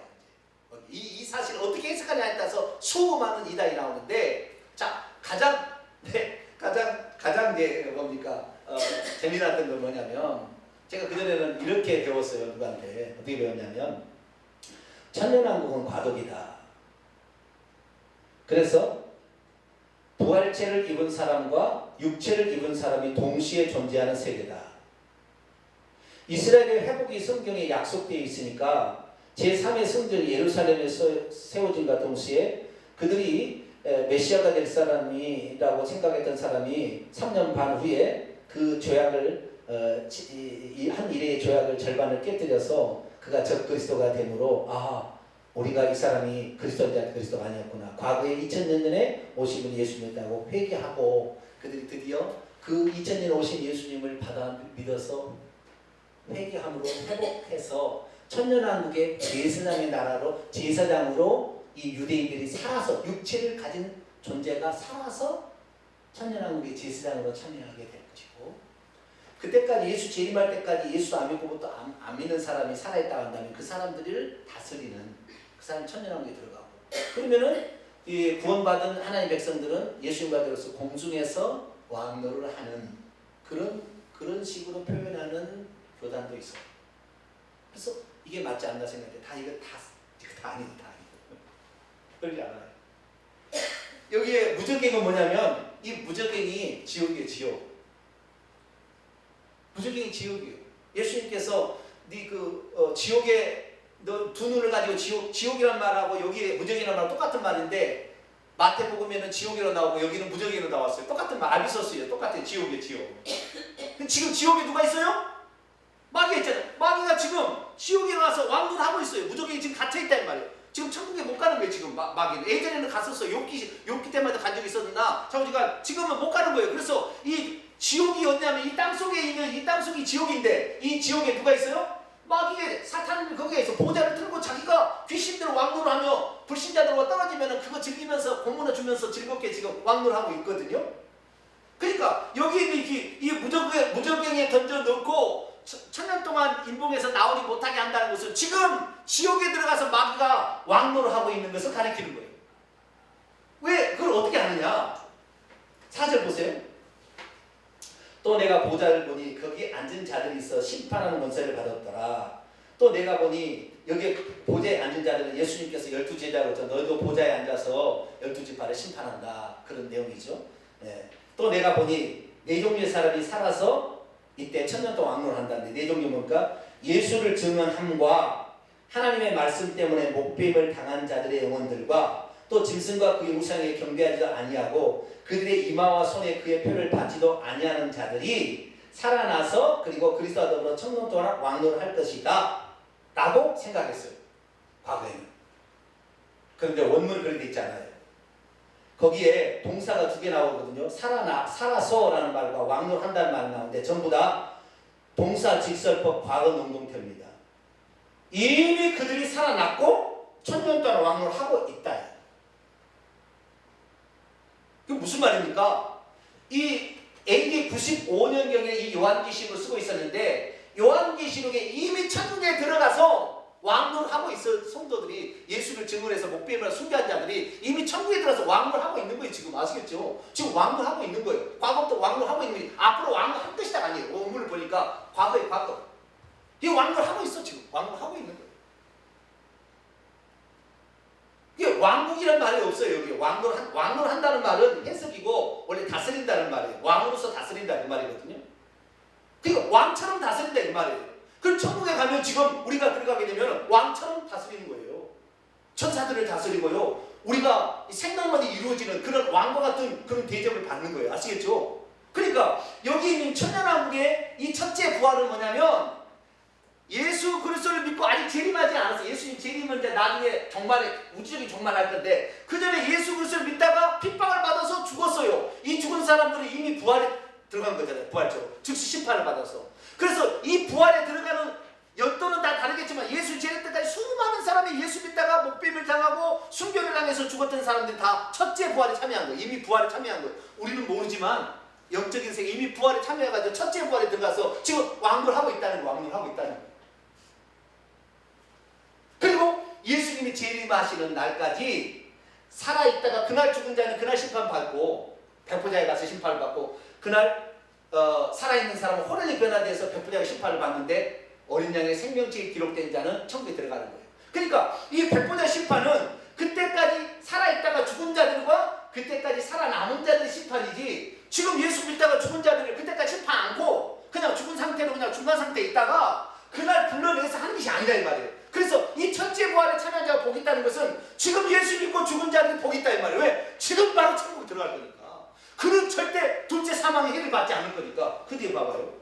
이 사실을 어떻게 해석하냐에 따라서 수많은 이단이 나오는데 자 가장 뭡니까 재미났던 건 뭐냐면 제가 그전에는 이렇게 배웠어요. 누구한테 어떻게 배웠냐면 천년왕국은 과도기다. 그래서 부활체를 입은 사람과 육체를 입은 사람이 동시에 존재하는 세계다. 이스라엘의 회복이 성경에 약속되어 있으니까 제3의 성전이 예루살렘에 세워진과 동시에 그들이 메시아가 될 사람이라고 생각했던 사람이 3년 반 후에 그 조약을 한 일의 조약을 절반을 깨뜨려서 그가 적그리스도가 되므로 아 우리가 이 사람이 그리스도인지 그리스도가 아니었구나. 과거에 2000년 전에 오신 분이 예수님이었다고 회개하고 그들이 드디어 그 2000년 오신 예수님을 받아 믿어서 회개함으로 회복해서 천년왕국의 제사장의 나라로 제사장으로 이 유대인들이 살아서 육체를 가진 존재가 살아서 천년왕국의 제사장으로 참여하게 될 것이고 그때까지 예수 재림할 때까지 예수 안 믿고 또 안 믿는 사람이 살아있다고 한다면 그 사람들을 다스리는 그 사람이 천년왕국에 들어가고 그러면은 이 구원받은 하나님의 백성들은 예수님과 들어서 공중에서 왕노를 하는 그런 식으로 표현하는 교단도 있어요. 그래서 이게 맞지 않나 생각해. 이거 다 아니다. 그러지 않아요. 여기에 무저갱은 뭐냐면 이 무저갱이 지옥이에요. 지옥. 무저갱이 지옥이에요. 예수님께서 지옥에 너 두 눈을 가지고 지옥이란 말하고 여기에 무저갱이란 말하고 똑같은 말인데 마태복음에는 지옥이로 나오고 여기는 무저갱이로 나왔어요. 똑같은 말 아비서스예요. 똑같아요. 지옥이에요. 지옥. 지금 지옥에 누가 있어요? 마귀가 있잖아요. 마귀가 지금 지옥에 나와서 왕노하고 있어요. 무저갱이 지금 갇혀있단 말이에요. 지금 천국에 못 가는 거예요. 지금 마귀는. 예전에는 갔었어요. 욥기 때마다 간 적이 있었나 자우지가 지금은 못 가는 거예요. 그래서 이 지옥이 어디냐면 이 땅속에 있는 이 땅속이 지옥인데 이 지옥에 누가 있어요? 마귀의 사탄이 거기에 있어. 보좌를 들고 자기가 귀신들을 왕노를 하며 불신자들과 떨어지면 그거 즐기면서 공문을 주면서 즐겁게 지금 왕노를 하고 있거든요. 그러니까 여기 있는 이 무저갱에 던져 넣고 천년 동안 인봉에서 나오지 못하게 한다는 것은 지금 지옥에 들어가서 마귀가 왕노를 하고 있는 것을 가리키는 거예요. 왜 그걸 어떻게 하느냐? 4절 보세요. 또 내가 보좌를 보니 거기 앉은 자들이 있어 심판하는 권세를 받았더라. 또 내가 보니 여기 보좌에 앉은 자들은 예수님께서 12제자로 했죠. 너희도 보좌에 앉아서 12지파를 심판한다. 그런 내용이죠. 네. 또 내가 보니 네 종류의 사람이 살아서 이때 천년 동안 왕노를 한다는데 네 종류 뭔가 예수를 증언함과 하나님의 말씀 때문에 목배임을 당한 자들의 영혼들과 또 짐승과 그의 우상에 경배하지도 아니하고 그들의 이마와 손에 그의 표를 받지도 아니하는 자들이 살아나서 그리고 그리스도와 더불어 천년 동안 왕노를 할 것이다 라고 생각했어요. 과거에는. 그런데 원문은 그렇게 돼 있지 않아요. 거기에 동사가 두 개 나오거든요. 살아서라는 말과 왕노한다는 말이 나오는데 전부 다 동사 직설법 과거 능동태입니다. 이미 그들이 살아났고 천년 동안 왕노를 하고 있다. 그게 무슨 말입니까? 이 AD 95년경에 이 요한계시록을 쓰고 있었는데 요한계시록에 이미 천국에 들어가서 왕노를 하고 있어. 성도들이 예수를 증언해서 목배임을 순교한 자들이 이미 천국에 들어가서 왕노를 하고 있는 거예요. 지금 아시겠죠? 지금 왕노를 하고 있는 거예요. 과거부터 왕노를 하고 있는 거예요. 앞으로 왕노를 할 것이다 아니에요. 원문을 보니까 과거에 과거. 이 왕노를 하고 있어. 지금 왕노를 하고 있는 거예요. 이게 왕국이라는 말이 없어요. 여기 왕노를 한다는 말은 해석이고 원래 다스린다는 말이에요. 왕으로서 다스린다 이 말이거든요. 그러니까 왕처럼 다스린다 이 말이에요. 그럼 천국에 가면 지금 우리가 들어가게 되면 왕처럼 다스리는 거예요. 천사들을 다스리고요. 우리가 생각만이 이루어지는 그런 왕과 같은 그런 대접을 받는 거예요. 아시겠죠? 그러니까 여기 있는 천년왕국의 이 첫째 부활은 뭐냐면 예수 그리스도를 믿고 아직 재림하지 않았어요. 예수님 재림은 이제 나중에 종말에 우주적인 종말할 건데 그 전에 예수 그리스도를 믿다가 핍박을 받아서 죽었어요. 이 죽은 사람들은 이미 부활에 들어간 거잖아요. 부활처럼 즉시 심판을 받아서. 그래서 이 부활에 들어가는 연도는 다 다르겠지만 예수 재림 때까지 수많은 사람이 예수 믿다가 목배임을 당하고 순교를 당해서 죽었던 사람들이 다 첫째 부활에 참여한 거예요. 이미 부활에 참여한 거예요. 우리는 모르지만 영적인 세계 이미 부활에 참여해가지고 첫째 부활에 들어가서 지금 왕노를 하고 있다는 거예요. 왕노를 하고 있다는 거예요. 그리고 예수님이 재림하시는 날까지 살아있다가 그날 죽은 자는 그날 심판받고 백보자에 가서 심판을 받고 그날 살아있는 사람은 호련히 변화돼서 백보자가 심판을 받는데 어린 양의 생명책이 기록된 자는 천국에 들어가는 거예요. 그러니까 이 백보자 심판은 그때까지 살아있다가 죽은 자들과 그때까지 살아남은 자들의 심판이지 지금 예수 믿다가 죽은 자들을 그때까지 심판 않고 그냥 죽은 상태로 그냥 중간 상태에 있다가 그날 불러내서 하는 것이 아니다 이 말이에요. 그래서 이 첫째 부활에 참여한 자가 복이 있다는 것은 지금 예수 믿고 죽은 자들이 복이 있다 이 말이에요. 왜? 지금 바로 천국에 들어갈 거니까. 그는 절대 둘째 사망의 해를 받지 않을 거니까. 그 뒤에 봐봐요.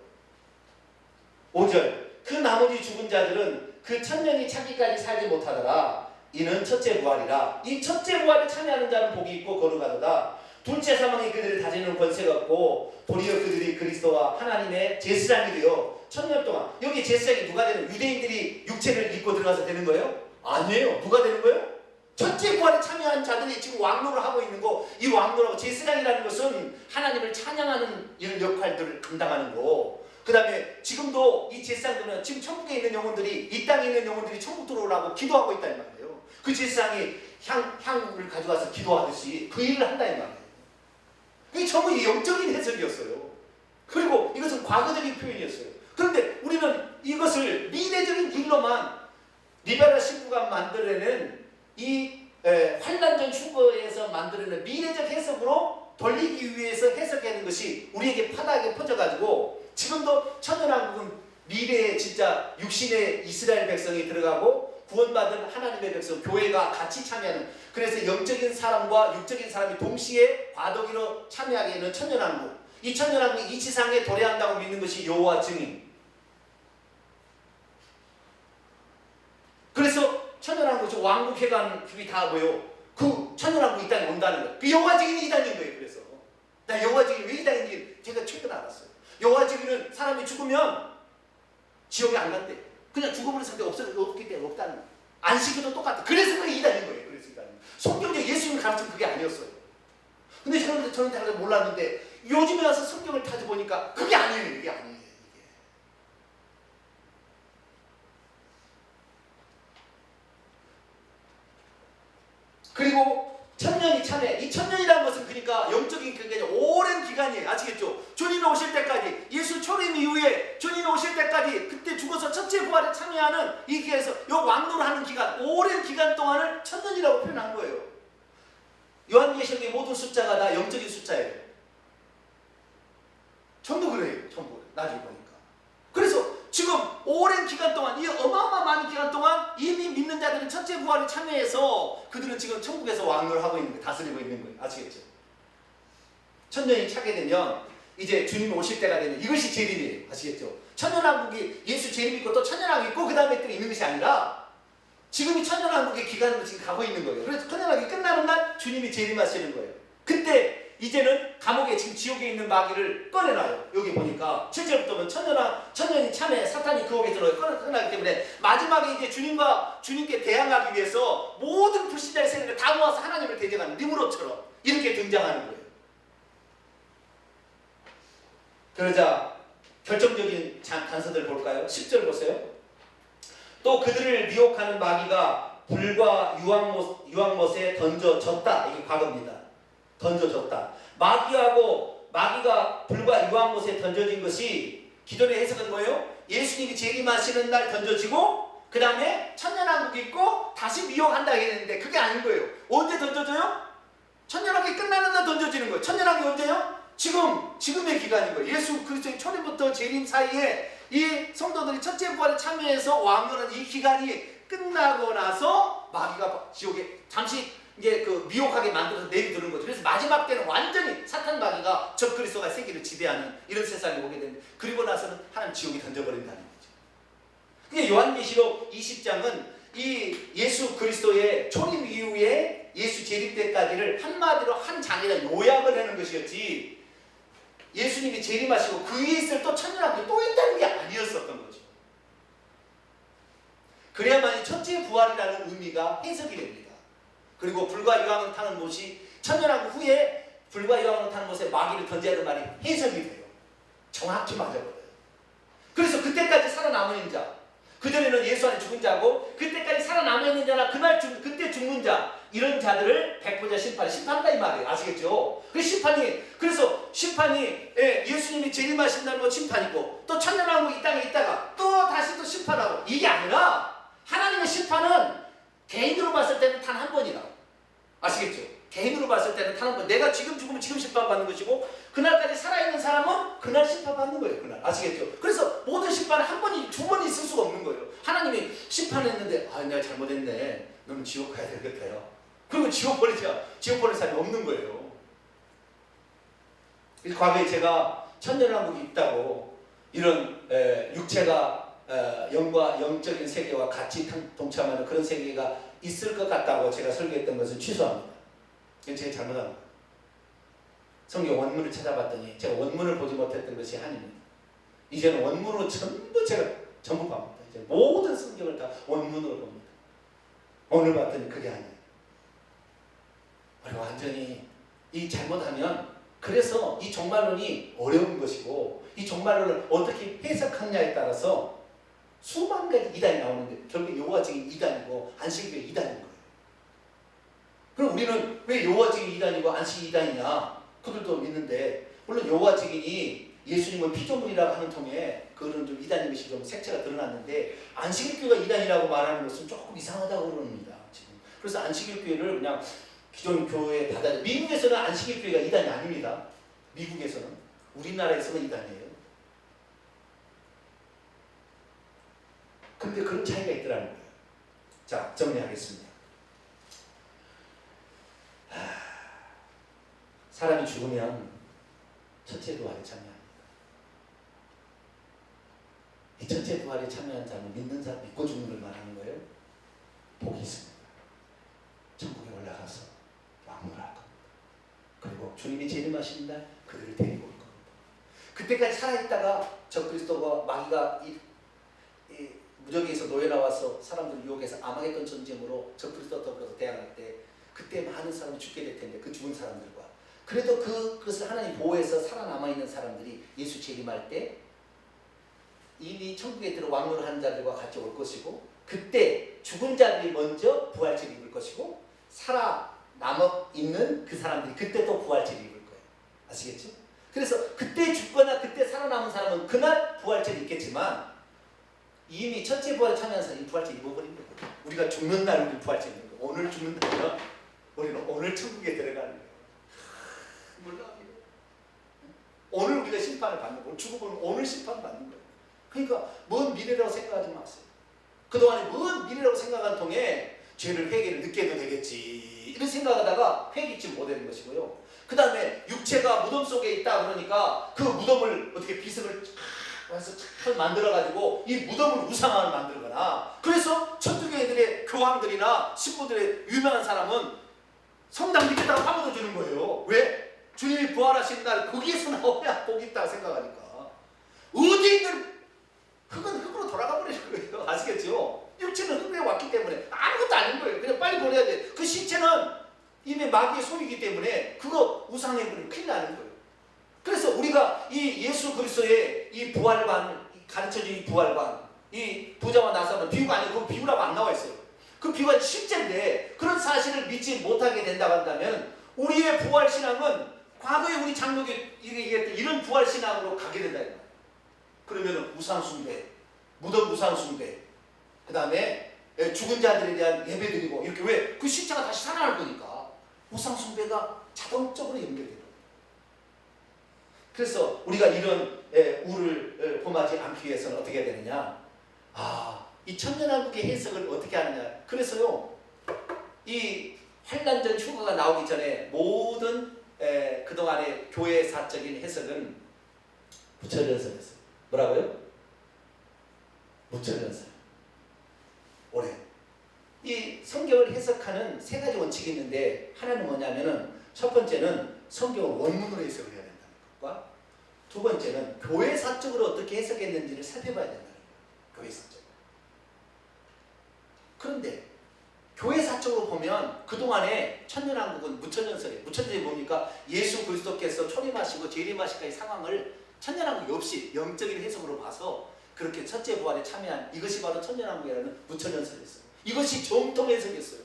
5절 그 나머지 죽은 자들은 그 천년이 차기까지 살지 못하더라. 이는 첫째 부활이라. 이 첫째 부활에 참여하는 자는 복이 있고 거룩하도다. 둘째 사망이 그들을 다스리는 권세가 없고 도리어 그들이 그리스도와 하나님의 제사장이 되어 천년 동안. 여기 제사장이 누가 되는? 유대인들이 육체를 입고 들어가서 되는 거예요? 아니에요. 누가 되는 거예요? 첫째 부활에 참여한 자들이 지금 왕노를 하고 있는 거. 이 왕노라고 제사장이라는 것은 하나님을 찬양하는 이런 역할들을 감당하는 거. 그 다음에 지금도 이 제사장들은 지금 천국에 있는 영혼들이 이 땅에 있는 영혼들이 천국 들어오라고 기도하고 있다는 말이에요. 그 제사장이 향을 가져와서 기도하듯이 그 일을 한다는 말이에요. 이게 전부 영적인 해석이었어요. 그리고 이것은 과거적인 표현이었어요. 그런데 우리는 이것을 미래적인 일로만 리베라 신부가 만들어낸 이 환란전 휴거에서 만들어낸 미래적 해석으로 돌리기 위해서 해석하는 것이 우리에게 파다하게 퍼져가지고 지금도 천년왕국은 미래에 진짜 육신의 이스라엘 백성이 들어가고 구원받은 하나님의 백성, 교회가 같이 참여하는, 그래서 영적인 사람과 육적인 사람이 동시에 과도기로 참여하게 되는 천년왕국. 이 천년왕국이 이 지상에 도래한다고 믿는 것이 여호와 증인. 그래서 천년왕국, 왕국회관 그게 다 뭐요? 그 천년왕국 이 땅에 온다는 거예요. 그 여호와 증인이 이 땅인 거예요. 그래서 나 여호와 증인이 왜 이 땅인지 제가 최근 알았어요. 여호와 증인은 사람이 죽으면 지옥에 안 간대. 그냥 죽어버린 상태가 없기 때문에 없다는 거예요. 안식일도 똑같아. 그래서 그게 이단인 거예요. 그래서 이단인 거예요. 성경적 예수님 가르치는 그게 아니었어요. 근데 저는 잘 몰랐는데 요즘에 와서 성경을 찾아보니까 그게 아니에요. 이게 아니에요. 이게. 그리고 천년이 참여. 이 천년이라는 것은 그러니까 영적인 굉장히 오랜 기간이에요. 아시겠죠? 주님 오실 때까지, 예수 초림 이후에 주님 오실 때까지 그때 죽어서 첫째 부활에 참여하는 이 기회에서 요 왕노를 하는 기간, 오랜 기간 동안을 천년이라고 표현한 거예요. 요한계시록의 모든 숫자가 다 영적인 숫자예요. 전부 그래요. 전부. 나중에 보니까. 그래서 지금 오랜 기간 동안, 이 어마어마한 기간 동안 이미 믿는 자들은 첫째 부활에 참여해서 그들은 지금 천국에서 왕노를 하고 있는 거예요. 다스리고 있는 거예요. 아시겠죠? 천년이 차게 되면 이제 주님 오실 때가 되면 이것이 재림이에요. 아시겠죠? 천년왕국이 예수 재림 있고 또 천년왕국 있고 그 다음에 또 있는 것이 아니라 지금이 천년왕국의 기간으로 지금 가고 있는 거예요. 그래서 천년왕국이 끝나는 날 주님이 재림하시는 거예요. 그때 이제는 감옥에 지금 지옥에 있는 마귀를 꺼내놔요. 여기 보니까 7절부터 보면 천년이 참에 사탄이 그 옥에 들어요. 꺼내기 때문에 마지막에 이제 주님께 대항하기 위해서 모든 불신자의 세력을 다 모아서 하나님을 대적하는 니무롯처럼 이렇게 등장하는 거예요. 그러자 결정적인 단서들 볼까요? 10절 보세요. 또 그들을 미혹하는 마귀가 불과 유황못에 던져졌다. 이게 과거입니다. 던져졌다. 마귀가 불과 유황못에 던져진 것이 기존의 해석은 뭐예요? 예수님이 재림하시는 날 던져지고 그 다음에 천년왕국이 있고 다시 미혹한다 했는데 그게 아닌 거예요. 언제 던져져요? 천년왕국이 끝나는 날 던져지는 거예요. 천년왕국이 언제요? 지금의 기간인 거예요. 예수 그리스도의 초림부터 재림 사이에 이 성도들이 첫째 부활에 참여해서 왕노는 이 기간이 끝나고 나서 마귀가 지옥에 잠시 이제 그 미혹하게 만들어서 내비두는 거죠. 그래서 마지막 때는 완전히 사탄 마귀가 적그리스도가 세계를 지배하는 이런 세상에 오게 되는데 그리고 나서는 하나님 지옥에 던져버린다는 거죠. 근데 요한계시록 20장은 이 예수 그리스도의 초림 이후에 예수 재림 때까지를 한마디로 한 장에다 요약을 하는 것이었지 예수님이 재림하시고 그 위에 있을 또 천년왕국이 또 있다는 게 아니었었던 거죠. 그래야만 첫째 부활이라는 의미가 해석이 됩니다. 그리고 불과 유황을 타는 못이 천년왕국 후에 불과 유황을 타는 못에 마귀를 던져야 하는 말이 해석이 돼요. 정확히 맞아버려요. 그래서 그때까지 살아남은 자, 그전에는 예수 안에 죽은 자고 그때까지 살아남은 자나 그때 죽는 자 이런 자들을 백보자 심판한다 이 말이에요. 아시겠죠? 그래서 심판이 예수님이 재림하신 날 심판이고 또 천년왕국 이 땅에 있다가 또 다시 또 심판하고 이게 아니라 하나님의 심판은 개인으로 봤을 때는 단 한 번이다. 아시겠죠? 개인으로 봤을 때는 단 한 번. 내가 지금 죽으면 지금 심판받는 것이고 그날까지 살아있는 사람은 그날 심판받는 거예요. 그날. 아시겠죠? 그래서 모든 심판은 한 번이 두 번이 있을 수가 없는 거예요. 하나님이 심판했는데 내가 잘못했네. 너는 지옥 가야 되겠다요. 그리고 지옥 보낼 사람이 없는 거예요. 그래서 과거에 제가 천년왕국이 있다고 이런 육체가 영적인 세계와 같이 동참하는 그런 세계가 있을 것 같다고 제가 설계했던 것을 취소합니다. 이건 제가 잘못한 거예요. 성경 원문을 찾아봤더니 제가 원문을 보지 못했던 것이 한입니다. 이제는 원문으로 전부 봅니다. 이제 모든 성경을 다 원문으로 봅니다. 오늘 봤더니 그게 아니에요. 우리가 완전히 이 잘못하면 그래서 이 종말론이 어려운 것이고 이 종말론을 어떻게 해석하느냐에 따라서 수만 가지 이단이 나오는데 결국 여호와 증인 이단이고 안식일교 이단인 거예요. 그럼 우리는 왜 여호와 증인 이단이고 안식일 이단이냐? 그들도 믿는데 물론 여호와 증인이 예수님은 피조물이라고 하는 통에 그거는 좀 이단인 것이 좀 색채가 드러났는데 안식일교가 이단이라고 말하는 것은 조금 이상하다고 그럽니다. 지금. 그래서 안식일교회를 그냥 기존 교회에 받아들여. 미국에서는 안식일교회가 이단이 아닙니다. 미국에서는. 우리나라에서는 이단이에요. 근데 그런 차이가 있더라는 거예요. 자, 정리하겠습니다. 사람이 죽으면 첫째 부활에 참여합니다. 이 첫째 부활에 참여한 자는 믿는 사람 믿고 죽는 걸 말하는 거예요. 복이 있습니다. 천국에 올라가서 왕노를 할 겁니다. 그리고 주님이 재림하신 날 그들을 데리고 올 겁니다. 그때까지 살아있다가 적그리스도가 마귀가 이 무적에서 노예 나와서 사람들 유혹해서 아마겟돈 전쟁으로 적그리스도 더불어서 대항할 때 그때 많은 사람이 죽게 될 텐데 그 죽은 사람들과 그래도 그것을 하나님 보호해서 살아남아 있는 사람들이 예수 재림할 때 이미 천국에 들어 왕노를 하는 자들과 같이 올 것이고 그때 죽은 자들이 먼저 부활체를 입을 것이고 살아남아 있는 그 사람들이 그때 또 부활체를 입을 거예요. 아시겠죠? 그래서 그때 죽거나 그때 살아남은 사람은 그날 부활체를 입겠지만 이미 첫째 부활에 참여한 사람이 부활체 입어버린 거예요. 우리가 죽는 날 우리 부활체 입는 거예요. 오늘 죽는다면 우리는 오늘 천국에 들어가는 거예요. 몰라. 오늘 우리가 심판을 받는 거예요. 죽어보면 오늘 심판 받는 거예요. 그러니까 먼 미래라고 생각하지 마세요. 그동안에 먼 미래라고 생각한 통에 죄를 회개를 늦게 해도 되겠지 이런 생각하다가 회개치 못하는 것이고요. 그 다음에 육체가 무덤 속에 있다 그러니까 그 무덤을 어떻게 비석을 해서 잘 만들어가지고 이 무덤을 우상화를 만들거나 그래서 천국에 교회들의 교황들이나 신부들의 유명한 사람은 성당 밑에다가 파묻어 주는 거예요. 왜? 주님이 부활하신 날 거기에서 나오야 복이 있다고 생각하니까. 어디 있는 흙은 흙으로 돌아가 버리는 거예요. 아시겠죠? 육체는 흙에 왔기 때문에 아무것도 아닌 거예요. 그냥 빨리 보내야 돼. 그 시체는 이미 마귀의 소유이기 때문에 그거 우상해버리면 큰일 나는 거예요. 그래서 우리가 이 예수 그리스도의 이 부활관, 가르쳐준 이 부활관, 이 부자와 나사로는 비유가 아니고 그 비유라고 안 나와 있어요. 그 비유가 실제인데 그런 사실을 믿지 못하게 된다고 한다면 우리의 부활신앙은 과거에 우리 장로교 얘기했던 이런 부활신앙으로 가게 된다. 그러면 우상숭배, 무덤 우상숭배, 그 다음에 죽은 자들에 대한 예배드리고 이렇게 왜? 그 시체가 다시 살아날 거니까 우상숭배가 자동적으로 연결돼요. 그래서 우리가 이런 우를 범하지 않기 위해서는 어떻게 해야 되느냐? 이 천년왕국의 해석을 어떻게 하느냐? 그래서요, 이 환란전 휴거가 나오기 전에 모든 그동안의 교회사적인 해석은 무천연설이었어요. 뭐라고요? 무천연설. 올해 이 성경을 해석하는 세 가지 원칙이 있는데 하나는 뭐냐면은 첫 번째는 성경을 원문으로 해석을 해야 된다는 것과 두 번째는 교회사적으로 어떻게 해석했는지를 살펴봐야 된다는 거예요. 교회사적으로. 그런데 교회사적으로 보면 그동안에 천년왕국은 무천연설이에요. 무천연설이 뭡니까? 예수 그리스도께서 초림하시고 재림하시까지 상황을 천년왕국이 없이 영적인 해석으로 봐서 그렇게 첫째 부활에 참여한 이것이 바로 천년왕국이라는 무천연설이었어요. 이것이 정통 해석이었어요.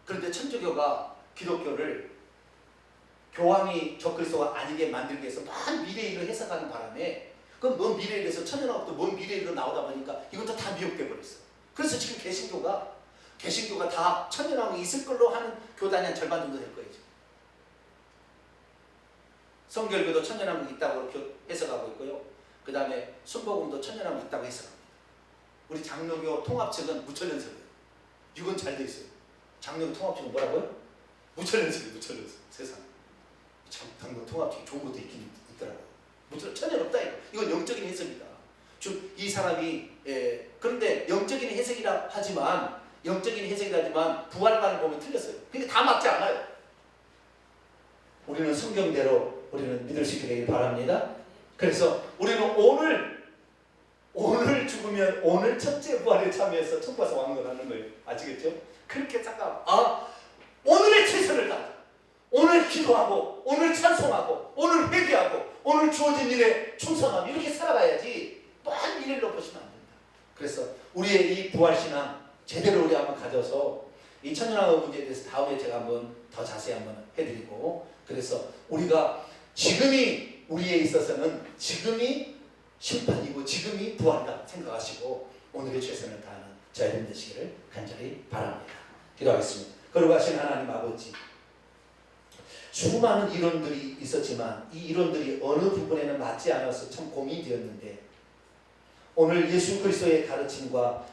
그런데 천주교가 기독교를 교황이 적그리스도가 아니게 만들기 위해서 먼 미래일을 해석하는 바람에 그럼 먼 미래일에서 천년왕국도 먼 미래일로 나오다 보니까 이것도 다 미혹돼 버렸어요. 그래서 지금 개신교가 다 천년왕국이 있을 걸로 하는 교단이 한 절반 정도 될 거예요. 성결교도 천년왕국이 있다고 해석하고 있고요. 그 다음에 순복음도 천년왕국이 있다고 해석합니다. 우리 장로교 통합 측은 무천연설이에요. 이건 잘 돼 있어요. 장로교 통합 측은 뭐라고요? 무천연설이에요. 무천연설. 세상에. 장로 통합 측이 좋은 것도 있긴 있더라고요. 천년 없다 이거. 이건 영적인 해석이다. 즉 이 사람이 그런데 영적인 해석이라 하지만 부활관을 보면 틀렸어요. 그러니까 다 맞지 않아요. 우리는 성경대로 우리는 믿을 수 있게 되길 바랍니다. 그래서 우리는 오늘 죽으면 오늘 첫째 부활에 참여해서 천국에서 왕건하는 거예요. 아시겠죠? 그렇게 잠깐 오늘의 최선을 다하자. 오늘 기도하고 오늘 찬송하고 오늘 회개하고 오늘 주어진 일에 충성하고 이렇게 살아가야지 먼 미래를 보시면 안 된다. 그래서 우리의 이 부활신앙 제대로 우리 한번 가져서 이 천년왕국 문제에 대해서 다음에 제가 한번 더 자세히 한번 해드리고 그래서 우리가 지금이 우리에 있어서는 지금이 심판이고 지금이 부활이다 생각하시고 오늘의 최선을 다하는 저희들 되시기를 간절히 바랍니다. 기도하겠습니다. 거룩하신 하나님 아버지, 수많은 이론들이 있었지만 이 이론들이 어느 부분에는 맞지 않아서 참 고민이 되었는데 오늘 예수 그리스도의 가르침과